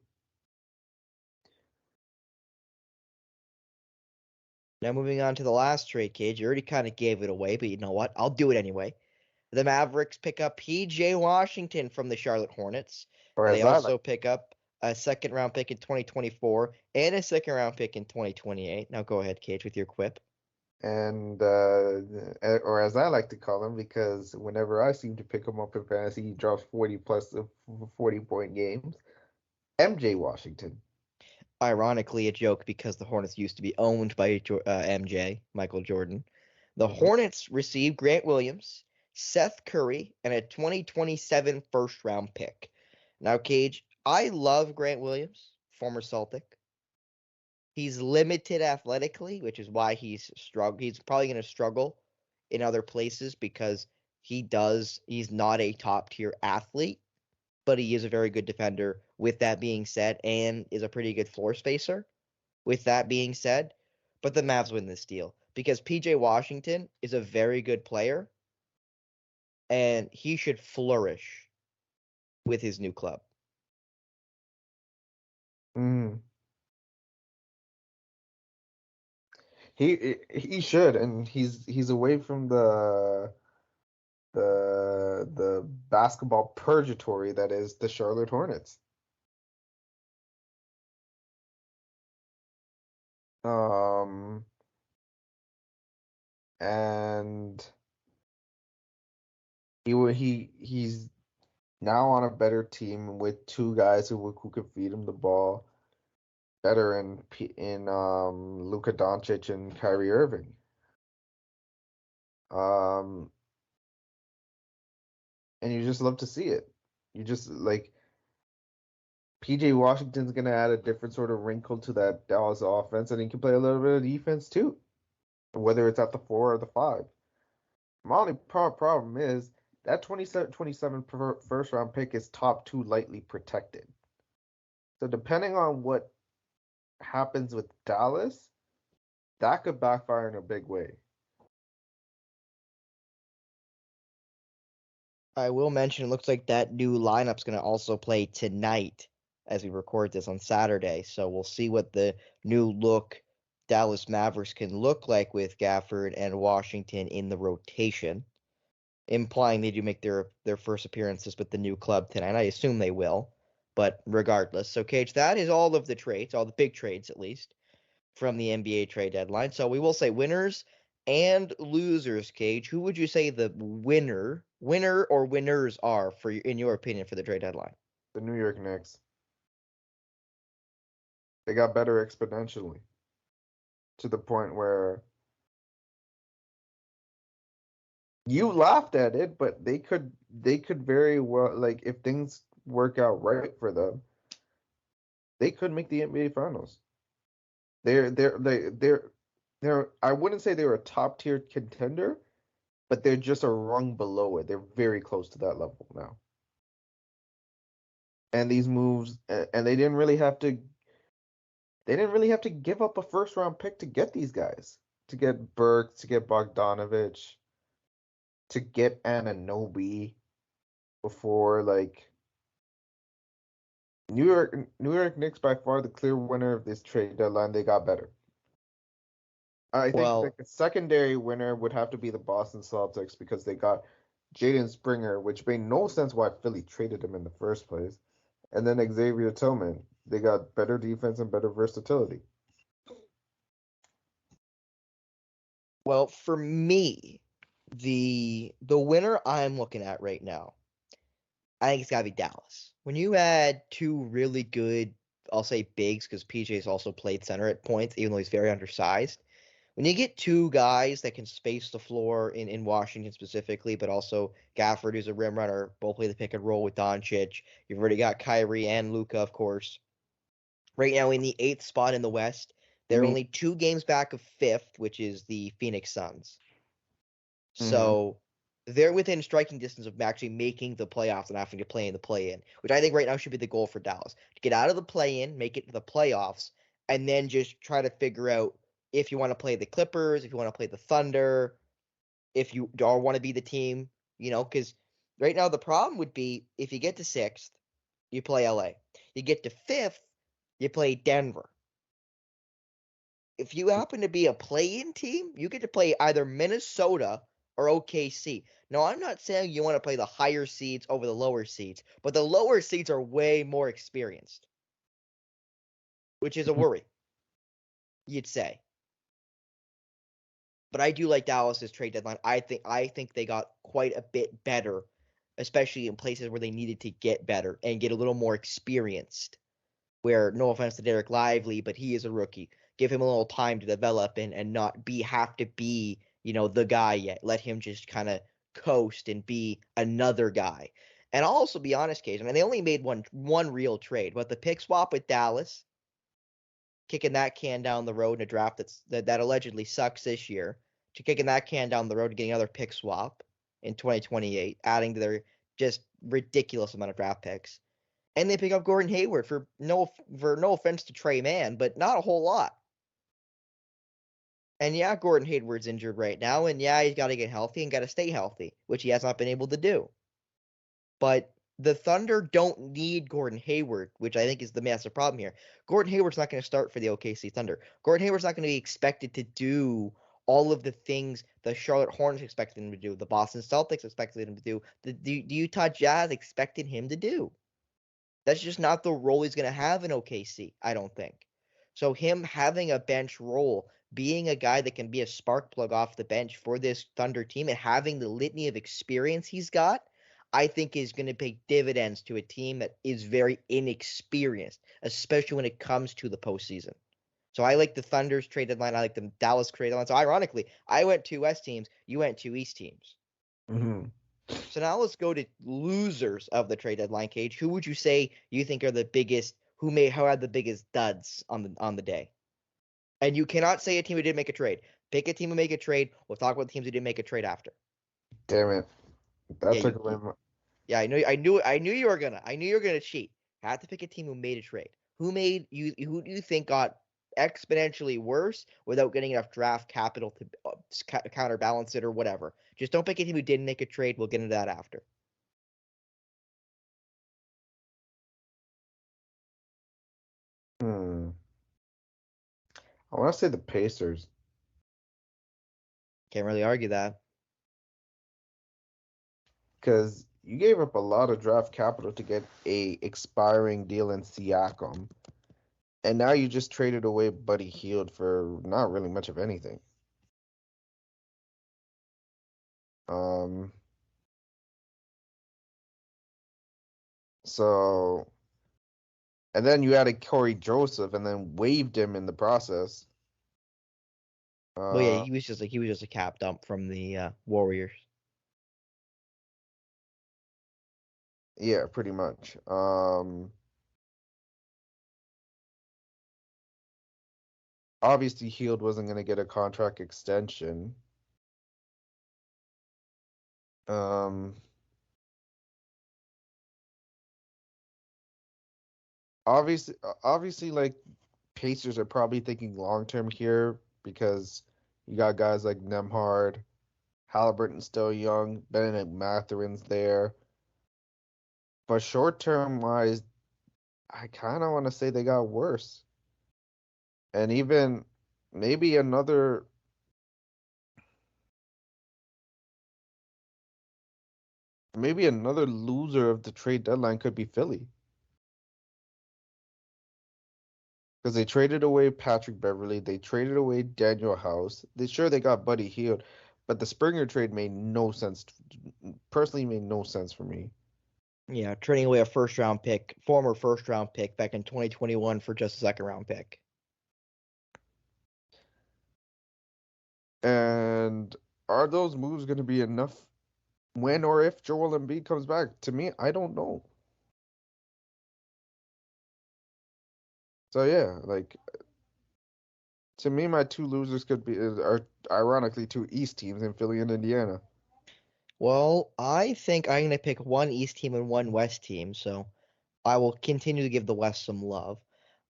Now moving on to the last trade, Cage. You already kind of gave it away, but you know what? I'll do it anyway. The Mavericks pick up PJ Washington from the Charlotte Hornets. Or They as I like, also pick up a second round pick in 2024 and a second round pick in 2028. Now go ahead, Cage, with your quip. and or as I like to call him, because whenever I seem to pick him up in fantasy, he drops 40 plus 40-point games. MJ Washington. Ironically, a joke because the Hornets used to be owned by MJ, Michael Jordan. The Mm-hmm. Hornets received Grant Williams, Seth Curry, and a 2027 first round pick. Now, Cage, I love Grant Williams, former Celtic. He's limited athletically, which is why he's probably going to struggle in other places because he's not a top tier athlete, but he is a very good defender with that being said, and is a pretty good floor spacer with that being said. But the Mavs win this deal because PJ Washington is a very good player and he should flourish with his new club. Mm. He should, and he's away from the basketball purgatory that is the Charlotte Hornets. Um, and he's now on a better team with two guys who could feed him the ball better in Luka Doncic and Kyrie Irving. Um, and you just love to see it. You just like PJ Washington's gonna add a different sort of wrinkle to that Dallas offense, and he can play a little bit of defense too, whether it's at the 4 or the 5. My only problem is that 27 first round pick is top 2 lightly protected. So depending on what happens with Dallas, that could backfire in a big way. I will mention it looks like that new lineup's going to also play tonight as we record this on Saturday. So we'll see what the new look Dallas Mavericks can look like with Gafford and Washington in the rotation, implying they do make their first appearances with the new club tonight. I assume they will, but regardless. So, Cage, that is all of the trades, all the big trades at least, from the NBA trade deadline. So we will say winners and losers, Cage. Who would you say the winner or winners are for in your opinion for the trade deadline? The New York Knicks. They got better exponentially to the point where you laughed at it, but they could very well, like, if things work out right for them, they could make the NBA Finals. They're I wouldn't say they're a top tier contender, but they're just a rung below it. They're very close to that level now. And these moves, and they didn't really have to give up a first round pick to get these guys, to get Burks, to get Bogdanovich, to get Anunoby before, like, New York Knicks by far the clear winner of this trade deadline. They got better. I think Well, like a secondary winner would have to be the Boston Celtics because they got Jaden Springer, which made no sense why Philly traded him in the first place. And then Xavier Tillman. They got better defense and better versatility. well, for me, the winner I'm looking at right now, I think it's got to be Dallas. When you had two really good, I'll say bigs, because PJ's also played center at points, even though he's very undersized. When you get two guys that can space the floor in Washington specifically, but also Gafford, who's a rim runner, both play the pick and roll with Doncic. You've already got Kyrie and Luka, of course. Right now in the 8th spot in the West, You they're mean? only 2 games back of 5th, which is the Phoenix Suns. Hmm. So they're within striking distance of actually making the playoffs and having to play in the play-in, which I think right now should be the goal for Dallas. To get out of the play-in, make it to the playoffs, and then just try to figure out if you want to play the Clippers, if you want to play the Thunder, if you don't want to be the team, because right now the problem would be if you get to 6th, you play LA. You get to 5th, you play Denver. If you happen to be a play-in team, you get to play either Minnesota or OKC. Now, I'm not saying you want to play the higher seeds over the lower seeds, but the lower seeds are way more experienced, which is a worry, you'd say. But I do like Dallas's trade deadline. I think they got quite a bit better, especially in places where they needed to get better and get a little more experienced. Where, no offense to Derek Lively, but he is a rookie. Give him a little time to develop and not have to be, the guy yet. Let him just kind of coast and be another guy. And I'll also be honest, Cage. I mean, they only made one real trade, but the pick swap with Dallas, kicking that can down the road in a draft that allegedly sucks this year, to kicking that can down the road to getting another pick swap in 2028, adding to their just ridiculous amount of draft picks. And they pick up Gordon Hayward for no offense to Trey Mann, but not a whole lot. And yeah, Gordon Hayward's injured right now, and yeah, he's got to get healthy and got to stay healthy, which he has not been able to do. But the Thunder don't need Gordon Hayward, which I think is the massive problem here. Gordon Hayward's not going to start for the OKC Thunder. Gordon Hayward's not going to be expected to do all of the things the Charlotte Hornets expected him to do, the Boston Celtics expected him to do, the Utah Jazz expected him to do. That's just not the role he's going to have in OKC, I don't think. So him having a bench role, being a guy that can be a spark plug off the bench for this Thunder team and having the litany of experience he's got, I think is going to pay dividends to a team that is very inexperienced, especially when it comes to the postseason. So I like the Thunder's trade deadline. I like the Dallas trade deadline. So ironically, I went 2 West teams. You went 2 East teams. Hmm. So now let's go to losers of the trade deadline, Cage. Who would you say you think are the biggest? Who had the biggest duds on the day? And you cannot say a team who didn't make a trade. Pick a team who make a trade. We'll talk about the teams who didn't make a trade after. Damn it. Yeah, That took away my. yeah. I knew you were gonna cheat. Had to pick a team who made a trade. Who do you think got exponentially worse without getting enough draft capital to counterbalance it or whatever. Just don't pick a team who didn't make a trade. We'll get into that after. I want to say the Pacers. Can't really argue that. Because you gave up a lot of draft capital to get a expiring deal in Siakam, and now you just traded away Buddy Hield for not really much of anything. Um, so, and then you added Corey Joseph, and then waived him in the process. Well, yeah, he was just a cap dump from the Warriors. Yeah, pretty much. Obviously, Hield wasn't going to get a contract extension. Um, obviously, like Pacers are probably thinking long term here because you got guys like Nemhard, Halliburton's still young, Benedict Matherin's there. But short term wise, I kind of want to say they got worse. And even maybe another loser of the trade deadline could be Philly. Because they traded away Patrick Beverly, they traded away Daniel House. They got Buddy Hield, but the Springer trade made no sense. Personally, made no sense for me. Yeah, trading away a former first round pick back in 2021 for just a second round pick. And are those moves going to be enough when or if Joel Embiid comes back? To me, I don't know. So yeah, like to me, my two losers are ironically two East teams in Philly and Indiana. Well, I think I'm going to pick one East team and one West team, so I will continue to give the West some love.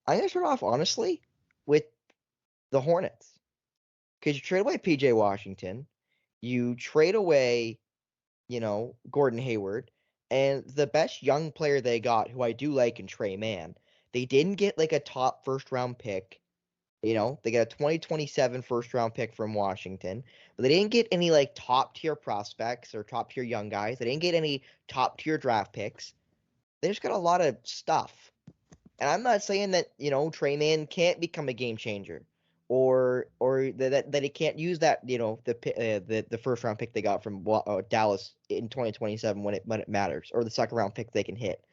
I'm going to start off, honestly, with the Hornets. Because you trade away PJ Washington, you trade away, Gordon Hayward, and the best young player they got, who I do like, in Trey Mann. They didn't get like a top first round pick. They got a 2027 first round pick from Washington, but they didn't get any like top tier prospects or top tier young guys. They didn't get any top tier draft picks. They just got a lot of stuff. And I'm not saying that, Trey Mann can't become a game changer, or that he can't use that, the first round pick they got from Dallas in 2027 when it matters, or the second round pick they can hit.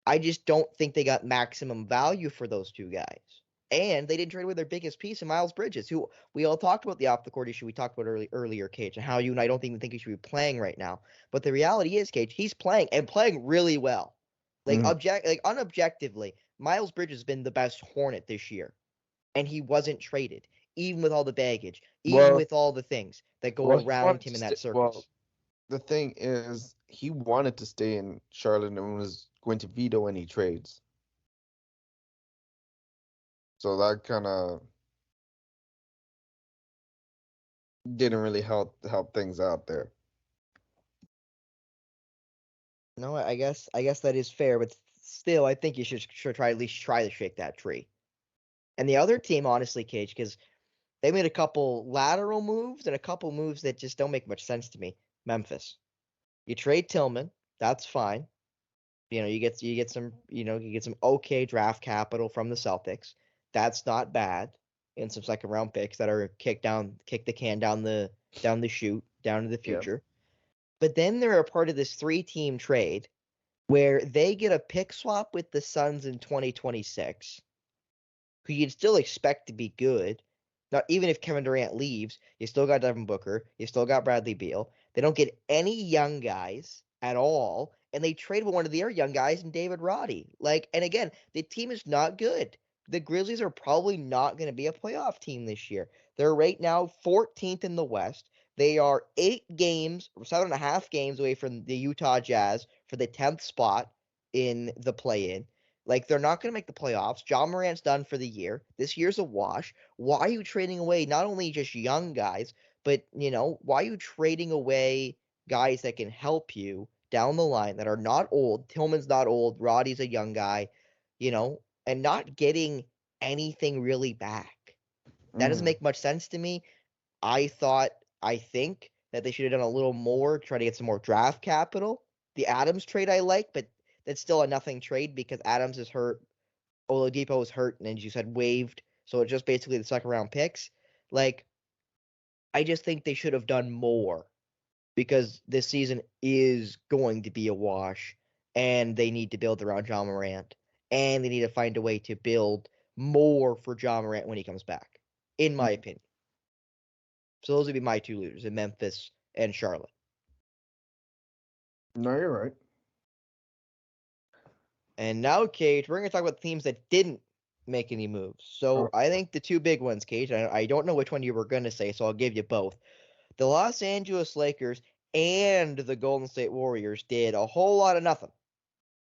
I just don't think they got maximum value for those two guys. And they didn't trade away their biggest piece in Miles Bridges, who we all talked about the off the court issue we talked about earlier, Cage, and how you and I don't even think he should be playing right now. But the reality is, Cage, he's playing and playing really well. Like unobjectively, Miles Bridges has been the best Hornet this year, and he wasn't traded, even with all the baggage, even Well, with all the things that go well, he around wanted him to in stay. that circus. Well, the thing is, he wanted to stay in Charlotte and was going to veto any trades. So that kind of didn't really help things out there. No, I guess that is fair, but still, I think you should try at least try to shake that tree. And the other team, honestly, Cage, because they made a couple lateral moves and a couple moves that just don't make much sense to me. Memphis, you trade Tillman, that's fine. You get some okay draft capital from the Celtics. That's not bad. And some second round picks that are kick the can down the chute, down to the Yeah. future. But then they're a part of this 3-team trade where they get a pick swap with the Suns in 2026, who you'd still expect to be good. Now, even if Kevin Durant leaves, you still got Devin Booker, you still got Bradley Beal. They don't get any young guys at all, and they trade with one of their young guys in David Roddy. And again, the team is not good. The Grizzlies are probably not going to be a playoff team this year. They're right now 14th in the West. They are 7.5 games away from the Utah Jazz for the 10th spot in the play-in. Like, they're not going to make the playoffs. John Morant's done for the year. This year's a wash. Why are you trading away not only just young guys, but, why are you trading away guys that can help you down the line that are not old? Tillman's not old. Roddy's a young guy, and not getting anything really back. That doesn't make much sense to me. I think that they should have done a little more to try to get some more draft capital. The Adams trade I like, but that's still a nothing trade because Adams is hurt, Oladipo is hurt, and as you said, waived. So it's just basically the second round picks. Like, I just think they should have done more because this season is going to be a wash, and they need to build around John Morant, and they need to find a way to build more for John Morant when he comes back, in my opinion. So those would be my two losers in Memphis and Charlotte. No, you're right. And now, Cage, we're going to talk about teams that didn't make any moves. So I think the two big ones, Cage, I don't know which one you were going to say, so I'll give you both. The Los Angeles Lakers and the Golden State Warriors did a whole lot of nothing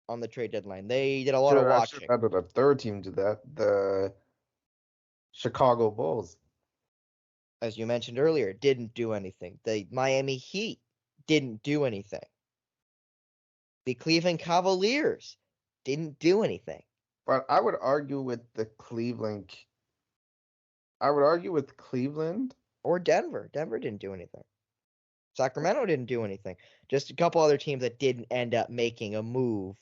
on the trade deadline. They did a lot of watching. I should added a third team to that, the Chicago Bulls. As you mentioned earlier, didn't do anything. The Miami Heat didn't do anything. The Cleveland Cavaliers didn't do anything. But I would argue with Cleveland. Or Denver. Denver didn't do anything. Sacramento didn't do anything. Just a couple other teams that didn't end up making a move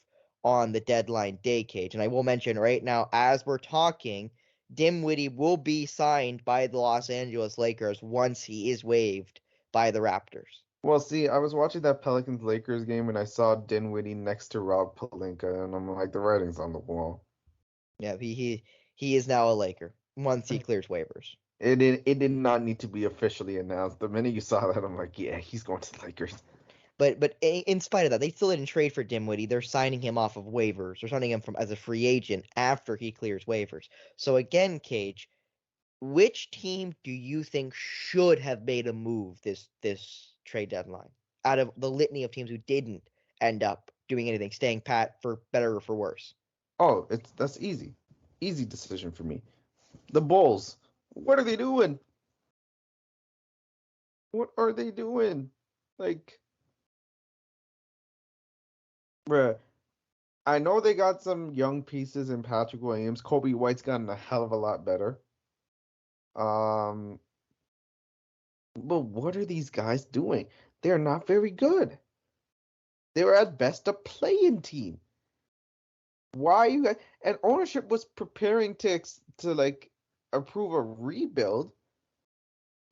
on the deadline day, Cage. And I will mention right now, as we're talking, Dinwiddie will be signed by the Los Angeles Lakers once he is waived by the Raptors. Well, see, I was watching that Pelicans-Lakers game, and I saw Dinwiddie next to Rob Pelinka, and I'm like, the writing's on the wall. Yeah, he is now a Laker once he clears waivers. It did not need to be officially announced. The minute you saw that, I'm like, yeah, he's going to the Lakers. But in spite of that, they still didn't trade for Dinwiddie. They're signing him off of waivers. They're signing him as a free agent after he clears waivers. So again, Cage, which team do you think should have made a move this trade deadline out of the litany of teams who didn't end up doing anything, staying pat for better or for worse? Oh, that's easy. Easy decision for me. The Bulls. What are they doing? What are they doing? Like, bruh, I know they got some young pieces in Patrick Williams. Kobe White's gotten a hell of a lot better. But what are these guys doing? They're not very good. They were at best a play-in team. Why are you guys? And ownership was preparing to like approve a rebuild,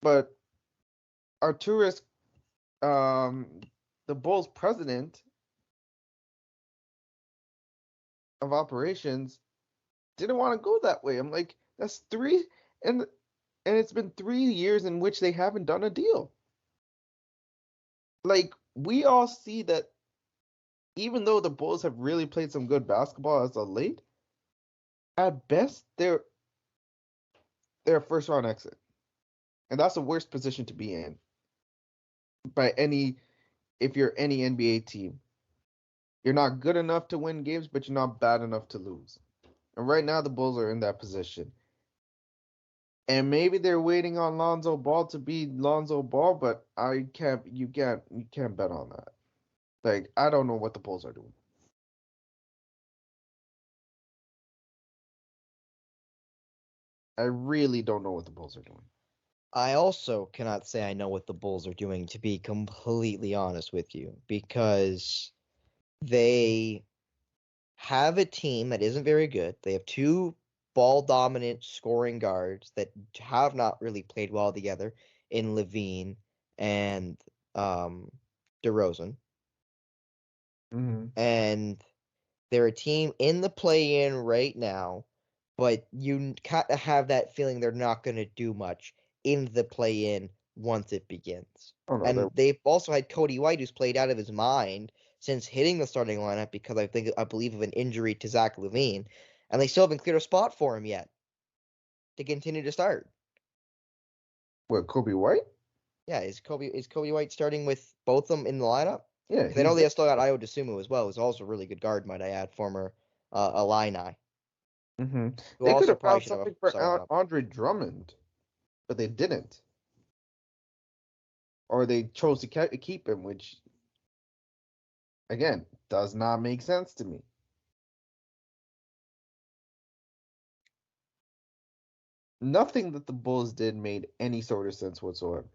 but Arturis, the Bulls president of operations, didn't want to go that way. I'm like, that's three, and it's been 3 years in which they haven't done a deal. Like, we all see that even though the Bulls have really played some good basketball as of late, at best they're a first round exit. And that's the worst position to be in if you're any NBA team. You're not good enough to win games, but you're not bad enough to lose. And right now the Bulls are in that position. And maybe they're waiting on Lonzo Ball to be Lonzo Ball, but you can't bet on that. Like, I don't know what the Bulls are doing. I really don't know what the Bulls are doing. I also cannot say I know what the Bulls are doing, to be completely honest with you, because they have a team that isn't very good. They have two ball-dominant scoring guards that have not really played well together in Levine and DeRozan. Mm-hmm. And they're a team in the play-in right now, but you kind of have that feeling they're not going to do much in the play-in once it begins. Oh, no, And they've also had Cody White, who's played out of his mind since hitting the starting lineup because I believe of an injury to Zach LaVine, and they still haven't cleared a spot for him yet to continue to start. What, Kobe White? Yeah, is Kobe White starting with both of them in the lineup? Yeah, I know they still got Ayo Dosunmu as well, who's also a really good guard, might I add, former Illini, Hmm. who They could also have probably found should have something someone for up. Andre Drummond, but they didn't, or they chose to keep him, which again does not make sense to me. Nothing that the Bulls did made any sort of sense whatsoever.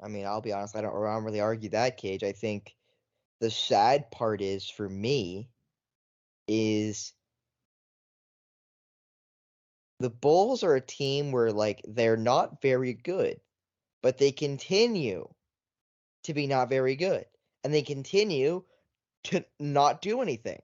I mean, I'll be honest, I don't really argue that, Cage. I think the sad part is for me is the Bulls are a team where like they're not very good, but they continue to be not very good, and they continue to not do anything.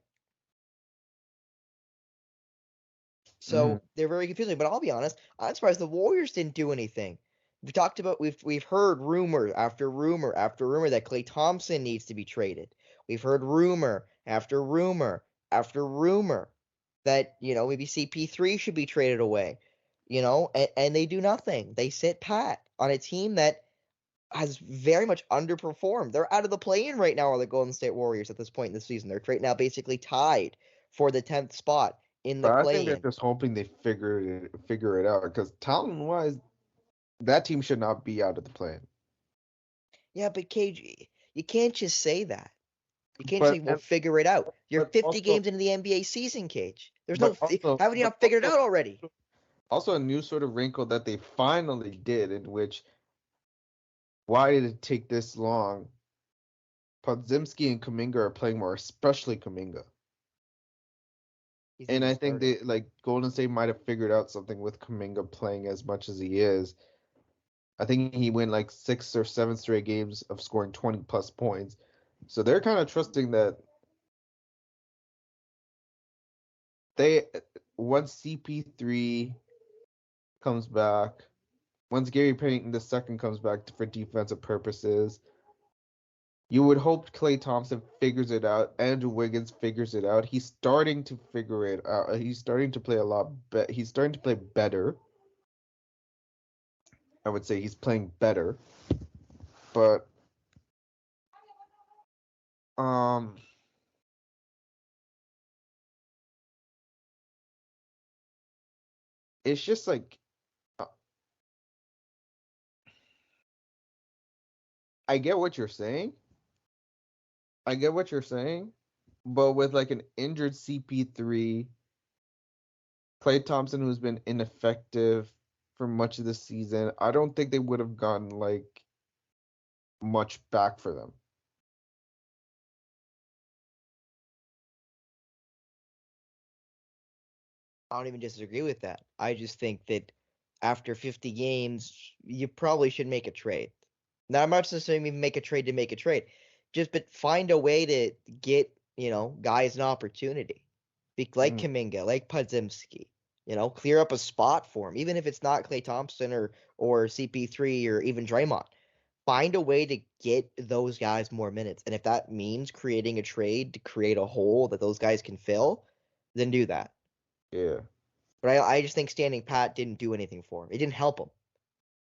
Mm-hmm. So they're very confusing. But I'll be honest, I'm surprised the Warriors didn't do anything. We've heard rumor after rumor after rumor that Klay Thompson needs to be traded. We've heard rumor after rumor after rumor that, maybe CP3 should be traded away. And they do nothing. They sit pat on a team that has very much underperformed. They're out of the play-in right now, are the Golden State Warriors at this point in the season. They're right now basically tied for the 10th spot in the But I think they're play-in. just hoping they figure it out because talent wise, that team should not be out of the play. Yeah, but Cage, you can't just say that. You can't just But say we'll and figure it out. You're but 50 also games into the NBA season, Cage. There's no but also haven't you but not figured it out already? also a new sort of wrinkle that they finally did, in which why did it take this long? Podzimski and Kuminga are playing more, especially Kuminga. He's And even I think starting. they like Golden State might have figured out something with Kuminga playing as much as he is. I think he went like 6 or 7 straight games of scoring 20 plus points. So they're kind of trusting that they once CP3 comes back, once Gary Payton the second comes back for defensive purposes, you would hope Klay Thompson figures it out. Andrew Wiggins figures it out. He's starting to figure it out. He's starting to play a lot better. He's starting to play better. I would say he's playing better. But um it's just like uh, I get what you're saying. I get what you're saying, but with like an injured CP3, Klay Thompson who's been ineffective for much of the season, I don't think they would have gotten like much back for them. I don't even disagree with that. I just think that after 50 games, you probably should make a trade. Now, I'm not just saying even make a trade to make a trade. Just but find a way to get, guys an opportunity. Like Mm, Kaminga, like Podzimski. Clear up a spot for him, even if it's not Klay Thompson or CP3 or even Draymond. Find a way to get those guys more minutes. And if that means creating a trade to create a hole that those guys can fill, then do that. yeah. But I just think standing pat didn't do anything for him. It didn't help him.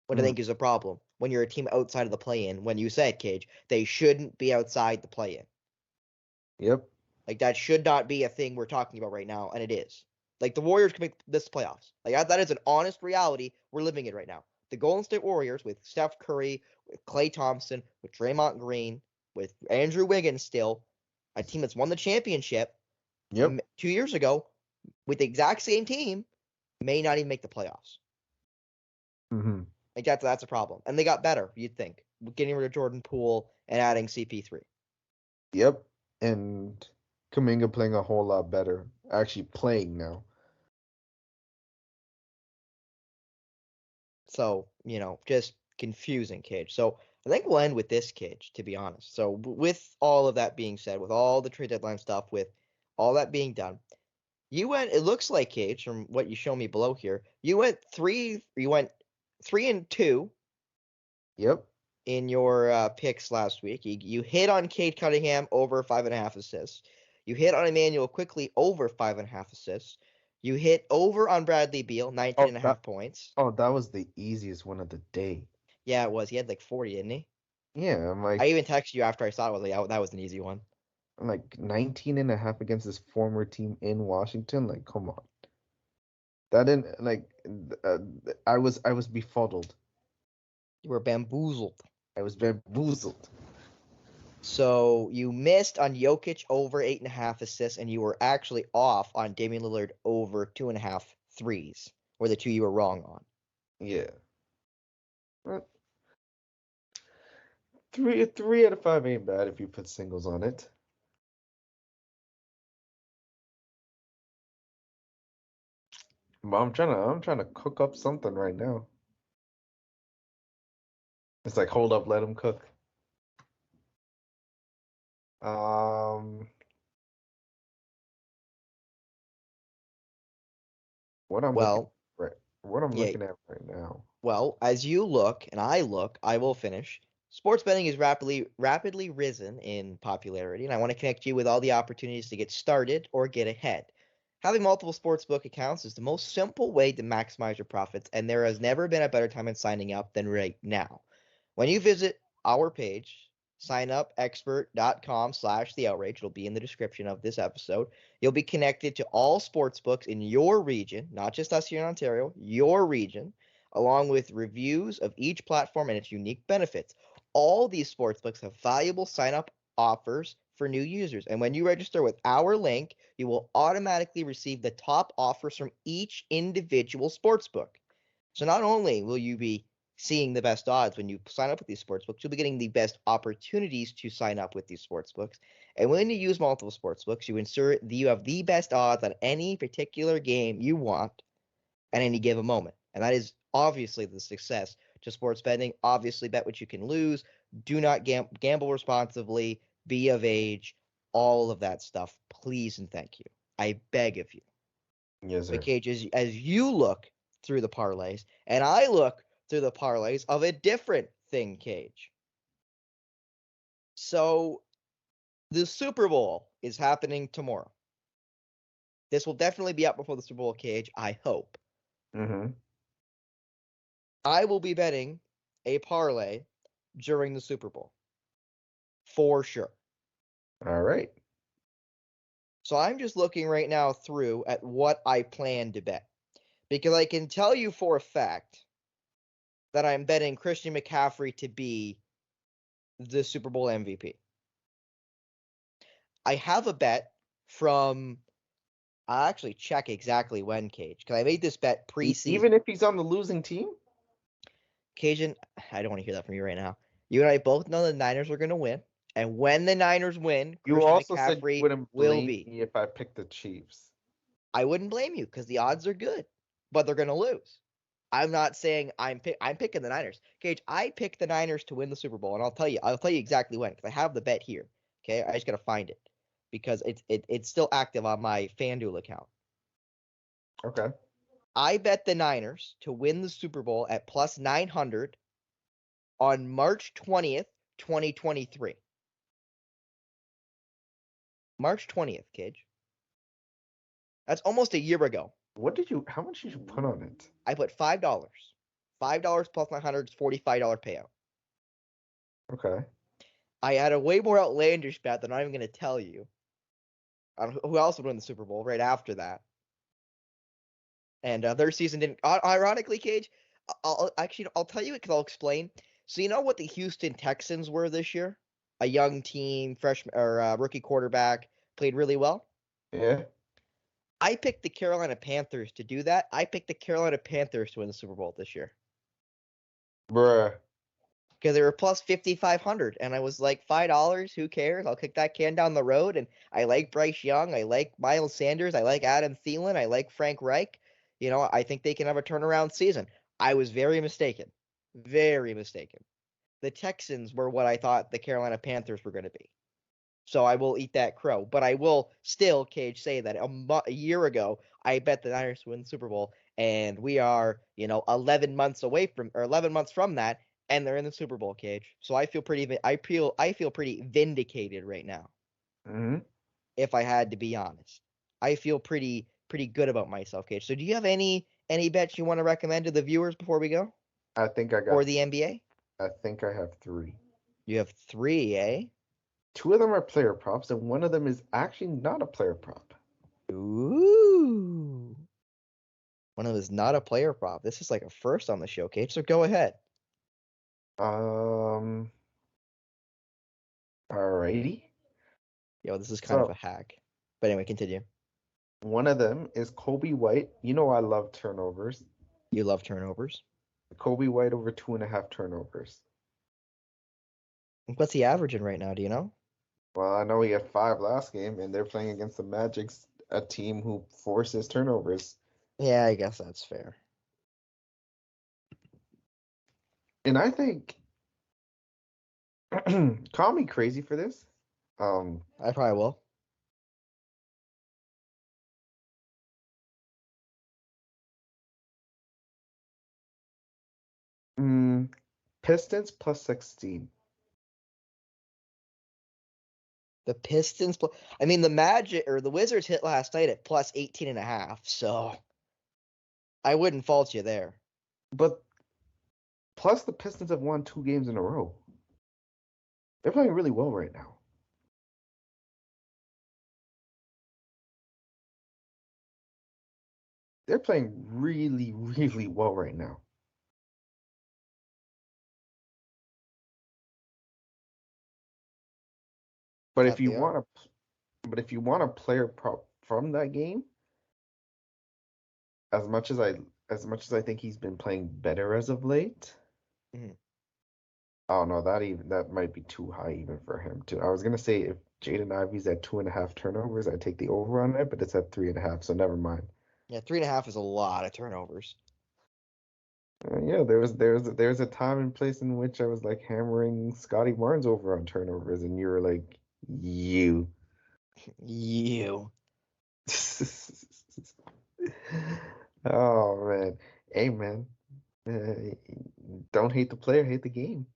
What I Mm, think is a problem when you're a team outside of the play-in. When you said, Cage, they shouldn't be outside the play-in. yep. Like that should not be a thing we're talking about right now, and it is. Like the Warriors can make this playoffs. Like that is an honest reality we're living in right now. The Golden State Warriors with Steph Curry, with Klay Thompson, with Draymond Green, with Andrew Wiggins still, a team that's won the championship Yep. 2 years ago with the exact same team, may not even make the playoffs. Hmm. Like that's a problem. And they got better, you'd think, getting rid of Jordan Poole and adding CP3. Yep. And Kuminga playing a whole lot better. Actually playing now. So, just confusing, Cage. So I think we'll end with this, Cage, to be honest. So with all of that being said, with all the trade deadline stuff, with all that being done, it looks like, Cage, from what you show me below here, you went 3-2 Yep. in your picks last week. You hit on Cade Cunningham over 5.5 assists. You hit on Emmanuel quickly over 5.5 assists. You hit over on Bradley Beal, 19 Oh and a that half points. oh that was the easiest one of the day. Yeah, it was. He had like 40, didn't he? Yeah, I'm I even texted you after I saw it. I was like, oh, that was an easy one. I'm like 19.5 against this former team in Washington. Like, come on. That didn't like uh, I was befuddled. You were bamboozled. I was bamboozled. So you missed on Jokic over 8.5 assists, and you were actually off on Damian Lillard over 2.5 threes, were the two you were wrong on. Yeah. Well, three out of five ain't bad if you put singles on it. But I'm trying to cook up something right now. It's like hold up, let him cook. Um, what I'm looking Well, right, what I'm yeah. looking at right now. Well, as you look and I look, I will finish. Sports betting is rapidly risen in popularity, and I want to connect you with all the opportunities to get started or get ahead. Having multiple sportsbook accounts is the most simple way to maximize your profits, and there has never been a better time in signing up than right now. When you visit our page, signupexpert.com/theoutrage, it'll be in the description of this episode. You'll be connected to all sportsbooks in your region, not just us here in Ontario, your region, along with reviews of each platform and its unique benefits. All these sportsbooks have valuable sign-up offers for new users, and when you register with our link, you will automatically receive the top offers from each individual sportsbook. So not only will you be seeing the best odds when you sign up with these sportsbooks, you'll be getting the best opportunities to sign up with these sportsbooks. And when you use multiple sportsbooks, you ensure that you have the best odds on any particular game you want at any given moment. And that is obviously the success to sports betting. Obviously, bet what you can lose. Do not gamble responsibly. Be of age. All of that stuff. Please and thank you. I beg of you. Yes, But sir. Cage, as you look through the parlays, and I look through the parlays of a different thing, Cage. So the Super Bowl is happening tomorrow. This will definitely be up before the Super Bowl, Cage, I hope. Mm-hmm. I will be betting a parlay during the Super Bowl. For sure. All right. So I'm just looking right now through at what I plan to bet. Because I can tell you for a fact that I'm betting Christian McCaffrey to be the Super Bowl MVP. I have a bet from I'll actually check exactly when, Cage, because I made this bet preseason. Even if he's on the losing team? Cajun, I don't want to hear that from you right now. You and I both know the Niners are going to win, and when the Niners win, You Christian also said you McCaffrey wouldn't will blame be. me if I picked the Chiefs. I wouldn't blame you because the odds are good, but they're going to lose. I'm not saying I'm picking the Niners. Cage, I picked the Niners to win the Super Bowl, and I'll tell you exactly when because I have the bet here. Okay, I just got to find it because it's still active on my FanDuel account. Okay. I bet the Niners to win the Super Bowl at plus 900 on March 20th, 2023. March 20th, Cage. That's almost a year ago. How much did you put on it? I put $5. $5 plus 900 is $45 payout. Okay. I had a way more outlandish bet that I'm not even going to tell you on who else would win the Super Bowl right after that. And their season didn't. Ironically, Cage, I'll tell you it because I'll explain. So you know what the Houston Texans were this year? A young team, freshman or rookie quarterback, played really well. Yeah. I picked the Carolina Panthers to do that. I picked the Carolina Panthers to win the Super Bowl this year Bruh. because they were plus 5,500, and I was like $5. Who cares? I'll kick that can down the road. And I like Bryce Young. I like Miles Sanders. I like Adam Thielen. I like Frank Reich. You know, I think they can have a turnaround season. I was very mistaken. Very mistaken. The Texans were what I thought the Carolina Panthers were going to be. So I will eat that crow. But I will still, Cage, say that a year ago, I bet the Niners win the Super Bowl. And we are, 11 months away from, or 11 months from that, and they're in the Super Bowl, Cage. So I feel pretty vindicated right now, Mm-hmm. if I had to be honest. I feel pretty good about myself, Cage. So do you have any bets you want to recommend to the viewers before we go? I think I For got the NBA? I think I have three. You have 3, eh? 2 of them are player props, and 1 of them is actually not a player prop. Ooh. One of them is not a player prop. This is like a first on the show, Cage, so go ahead. Alrighty. Yo, this is kind of a So hack. But anyway, continue. 1 of them is Kobe White. You know I love turnovers. You love turnovers. Kobe White over 2.5 turnovers. What's he averaging right now? Do you know? Well, I know he had 5 last game, and they're playing against the Magic's, a team who forces turnovers. Yeah, I guess that's fair. And I think, call me crazy for this. I probably will. Pistons plus 16. The Pistons, I mean, the Magic or the Wizards hit last night at plus 18.5, so I wouldn't fault you there. But plus the Pistons have won 2 games in a row. They're playing really well right now. They're playing really, really well right now. But That if you they are. want a player prop from that game, as much as I think he's been playing better as of late, Mhm. oh no, that might be too high even for him too. I was gonna say if Jaden Ivey's at 2.5 turnovers, I'd take the over on it, but it's at 3.5, so never mind. Yeah, 3.5 is a lot of turnovers. Yeah, there was a time and place in which I was like hammering Scotty Barnes over on turnovers, and you were like, you. You. Oh man, hey man, don't hate the player, hate the game.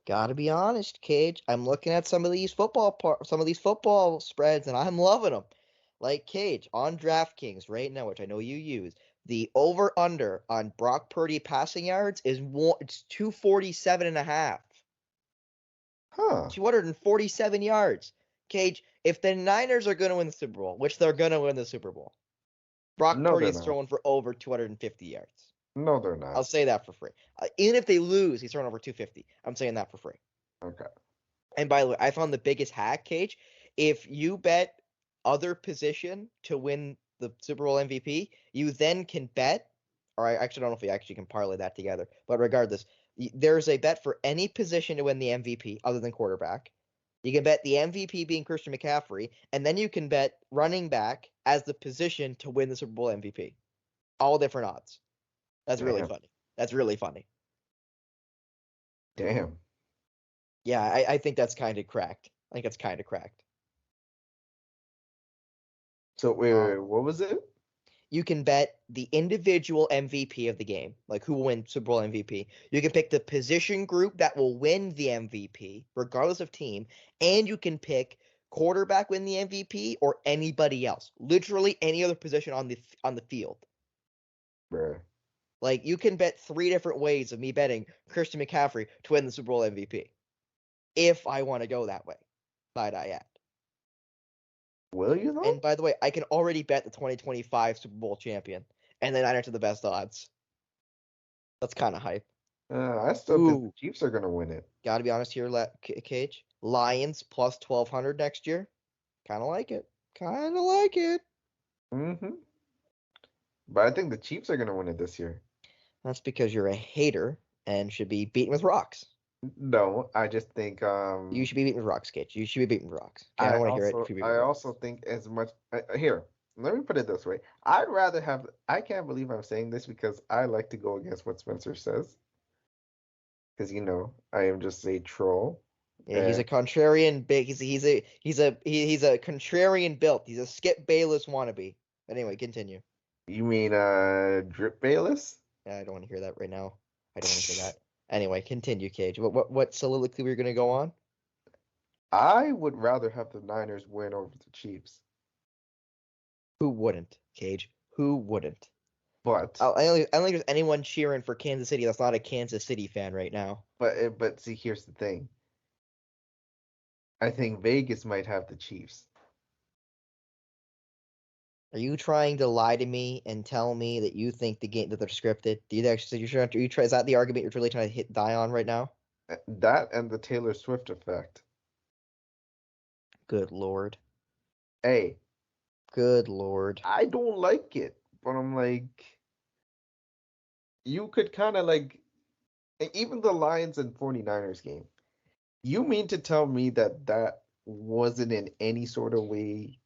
Gotta be honest, Cage. I'm looking at some of these football spreads, and I'm loving them. Like Cage on DraftKings right now, which I know you use. The over under on Brock Purdy passing yards is it's 247.5. Huh? 247 yards. Cage, if the Niners are going to win the Super Bowl, which they're going to win the Super Bowl, Brock No, Purdy they're is not. throwing for over 250 yards. No, they're I'll not. say that for free. Even if they lose, he's throwing over 250. I'm saying that for free. Okay. And by the way, I found the biggest hack, Cage. If you bet other position to win the Super Bowl MVP, you then can bet, or I actually don't know if you actually can parlay that together, but regardless, there's a bet for any position to win the MVP other than quarterback. You can bet the MVP being Christian McCaffrey, and then you can bet running back as the position to win the Super Bowl MVP. All different odds. That's really Damn. funny. That's really funny. Damn. Yeah, I think that's kind of cracked. I think that's kind of cracked. So wait, what was it? You can bet the individual MVP of the game, like who will win Super Bowl MVP. You can pick the position group that will win the MVP, regardless of team, and you can pick quarterback win the MVP or anybody else, literally any other position on the field. Bruh. Like you can bet 3 different ways of me betting Christian McCaffrey to win the Super Bowl MVP, if I want to go that way. Might I add? Will you though? And by the way, I can already bet the 2025 Super Bowl champion, and the Niners are the best odds. That's kind of hype. I still think the Ooh, Chiefs are gonna win it. gotta be honest here, Cage. Lions plus 1,200 next year. Kind of like it. Kind of like it. Mm-hmm. But I think the Chiefs are gonna win it this year. That's because you're a hater and should be beaten with rocks. No, I just think You should be beaten with rocks, Cage. You should be beaten with rocks. Okay, I I don't want to hear it if also you beat I with also rocks. think as much here. Let me put it this way. I'd rather have. I can't believe I'm saying this because I like to go against what Spencer says. Because I am just a troll. Yeah, he's And a contrarian. He's a contrarian built. He's a Skip Bayless wannabe. Anyway, continue. you mean Drip Bayless? I don't want to hear that right now. I don't want to hear that. Anyway, continue, Cage. What soliloquy we're gonna go on? I would rather have the Niners win over the Chiefs. Who wouldn't, Cage? Who wouldn't? But I don't think there's anyone cheering for Kansas City that's not a Kansas City fan right now. but see, here's the thing. I think Vegas might have the Chiefs. Are you trying to lie to me and tell me that you think the game that they're scripted? Do you actually is that the argument you're really trying to die on right now? That and the Taylor Swift effect. Good lord. Hey, Good lord. I don't like it, but I'm like, you could kind of like, even the Lions and 49ers game. You mean to tell me that wasn't in any sort of way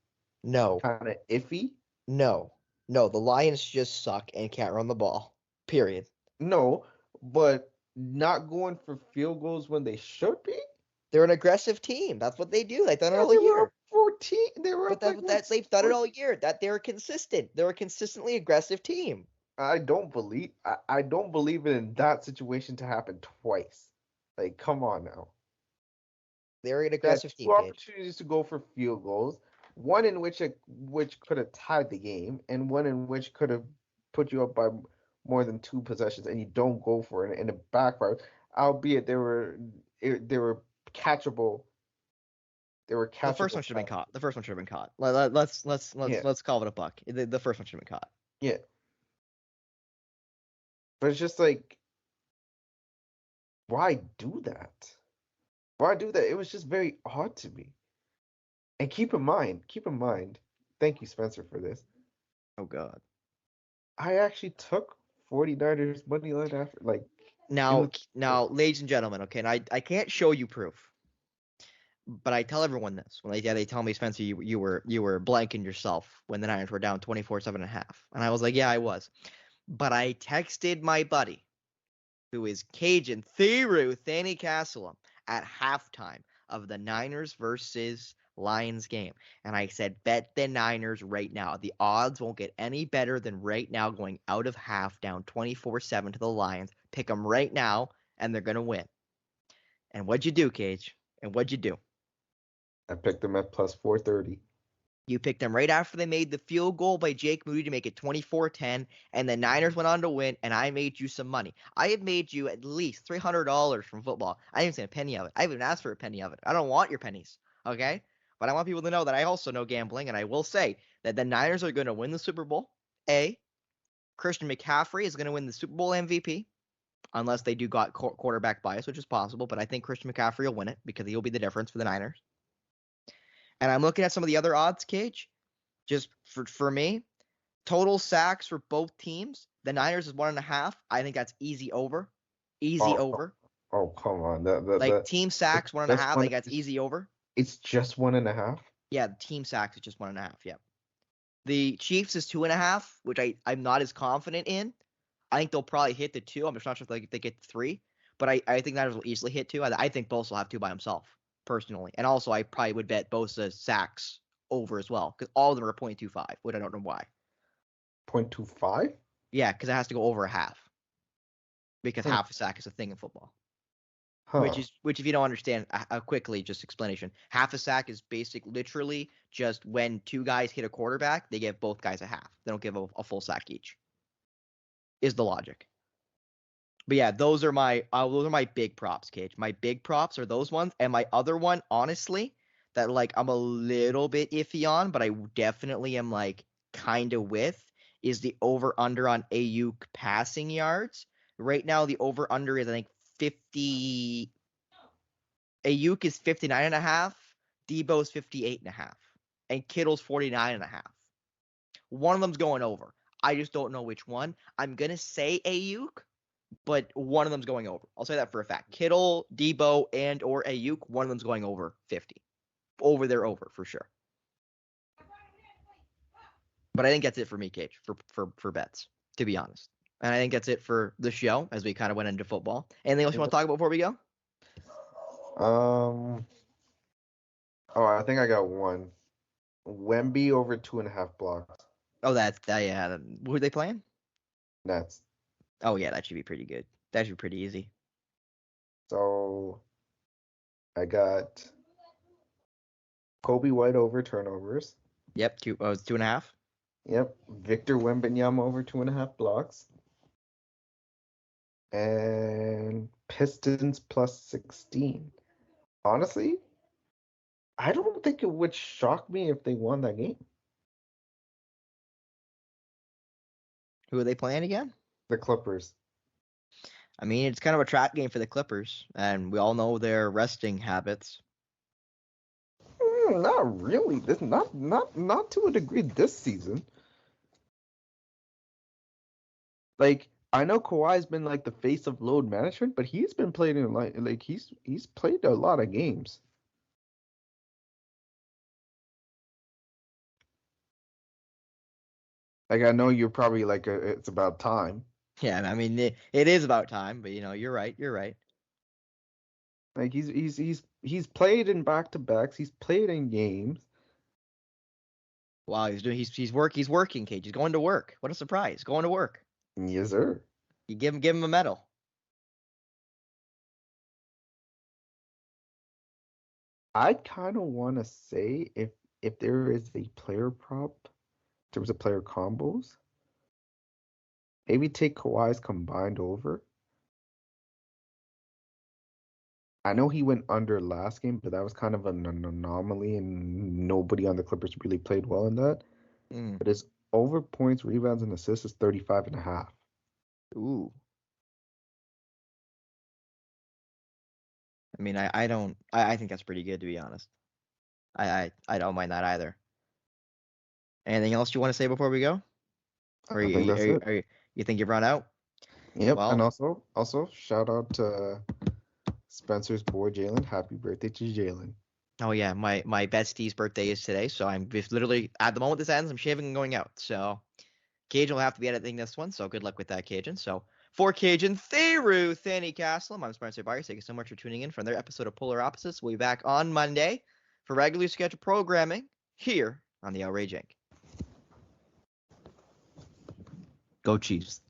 No. kind of iffy? No. No, the Lions just suck and can't run the ball. Period. No, but not going for field goals when they should be? They're an aggressive team. That's what they do. They've done it Yeah, all they were year. up 14. They were But up like what? they've done it 14? all year. That they're consistent. They're a consistently aggressive team. I don't believe it in that situation to happen twice. Like, come on now. They're an They had aggressive team, two Cage. opportunities to go for field goals, one in which could have tied the game, and one in which could have put you up by more than two possessions, and you don't go for it, and it backfired. Albeit they were catchable. They were The first catchable one should have been passes. caught. The first one should have been caught. Let's call it a buck. The first one should have been caught. Yeah, but it's just like, why do that? Why do that? It was just very odd to me. And keep in mind, thank you, Spencer, for this. Oh god. I actually took 49ers money line after it Now, was ladies and gentlemen, okay, and I can't show you proof, but I tell everyone this when they tell me, Spencer, you were blanking yourself when the Niners were down 24-7.5, and I was like, yeah, I was, but I texted my buddy, who is Kajan Thiru Thany Castleum, at halftime of the Niners versus Lions game, and I said, bet the Niners right now. The odds won't get any better than right now going out of half down 24-7 to the Lions. Pick them right now, and they're gonna win. And what'd you do, Cage? And what'd you do? I picked them at plus 430. You picked them right after they made the field goal by Jake Moody to make it 24-10, and the Niners went on to win, and I made you some money. I have made you at least $300 from football. I didn't say a penny of it. I haven't asked for a penny of it. I don't want your pennies, okay? But I want people to know that I also know gambling, and I will say that the Niners are going to win the Super Bowl. Christian McCaffrey is going to win the Super Bowl MVP, unless they do got quarterback bias, which is possible, but I think Christian McCaffrey will win it because he'll be the difference for the Niners. And I'm looking at some of the other odds, Cage, just for me. Total sacks for both teams. The Niners is 1.5. I think that's easy over. Easy over. Oh, come on. Like team sacks 1.5. I think that's easy over. It's just 1.5. Yeah, the team sacks is just 1.5. Yeah. The Chiefs is 2.5, which I'm not as confident in. I think they'll probably hit the 2. I'm just not sure if they get the 3. But I think Niners will easily hit 2. I think Bosa will have 2 by himself, personally. And also, I probably would bet Bosa sacks over as well, because all of them are 0.25, which I don't know why. 0.25? Yeah, because it has to go over a half. Because Hmm. half a sack is a thing in football. Huh. Which if you don't understand, quickly, just explanation. Half a sack is literally just when two guys hit a quarterback, they give both guys a half. They don't give a full sack each. Is the logic. But yeah, those are my big props, Cage. My big props are those ones, and my other one, honestly, that like I'm a little bit iffy on, but I definitely am like kind of with, is the over under on Ayuk passing yards. Right now, the over under is I think 50. Ayuk is 59.5. Debo's 58.5. And Kittle's 49.5. One of them's going over. I just don't know which one. I'm gonna say Ayuk, but one of them's going over. I'll say that for a fact. Kittle, Debo, and or Ayuk, one of them's going over 50. Over there, over for sure. But I think that's it for me, Cage, for bets, to be honest. And I think that's it for the show as we kind of went into football. Anything else you want to talk about before we go? Oh, I think I got one. Wemby over 2.5 blocks. Oh, yeah. Who are they playing? Nets. Oh, yeah, that should be pretty good. That should be pretty easy. So I got Kobe White over turnovers. Yep, it's 2.5. Yep. Victor Wembanyama over 2.5 blocks. And Pistons plus 16. Honestly, I don't think it would shock me if they won that game. Who are they playing again? The Clippers. I mean, it's kind of a trap game for the Clippers, and we all know their resting habits. Not really. This not to a degree this season. Like I know Kawhi's been like the face of load management, but he's been playing in like he's played a lot of games. Like I know you're probably like it's about time. Yeah, I mean, it is about time, but you're right. You're right. Like he's played in back-to-backs. He's played in games. Wow, he's working, Cage. He's going to work. What a surprise. Going to work. Yes, sir. You give him a medal. I kind of want to say if there is a player prop in terms of player combos, maybe take Kawhi's combined over. I know he went under last game, but that was kind of an anomaly, and nobody on the Clippers really played well in that. Mm. But his over points, rebounds, and assists is 35.5. Ooh. I mean, I don't. I think that's pretty good, to be honest. I don't mind that either. Anything else you want to say before we go? Or I think that's it. you think you've run out? Yep. Well, And also shout out to Spencer's boy Jalen. Happy birthday to Jalen. oh yeah, my bestie's birthday is today, so I'm just literally at the moment this ends, I'm shaving and going out. So Cajun will have to be editing this one, so good luck with that, Cajun. So for Cajun, Theru, Thanny Castle, I'm Spencer Byers. Thank you so much for tuning in for another episode of Polar Opposites. We'll be back on Monday for regularly scheduled programming here on the Outrage Inc. Go Chiefs.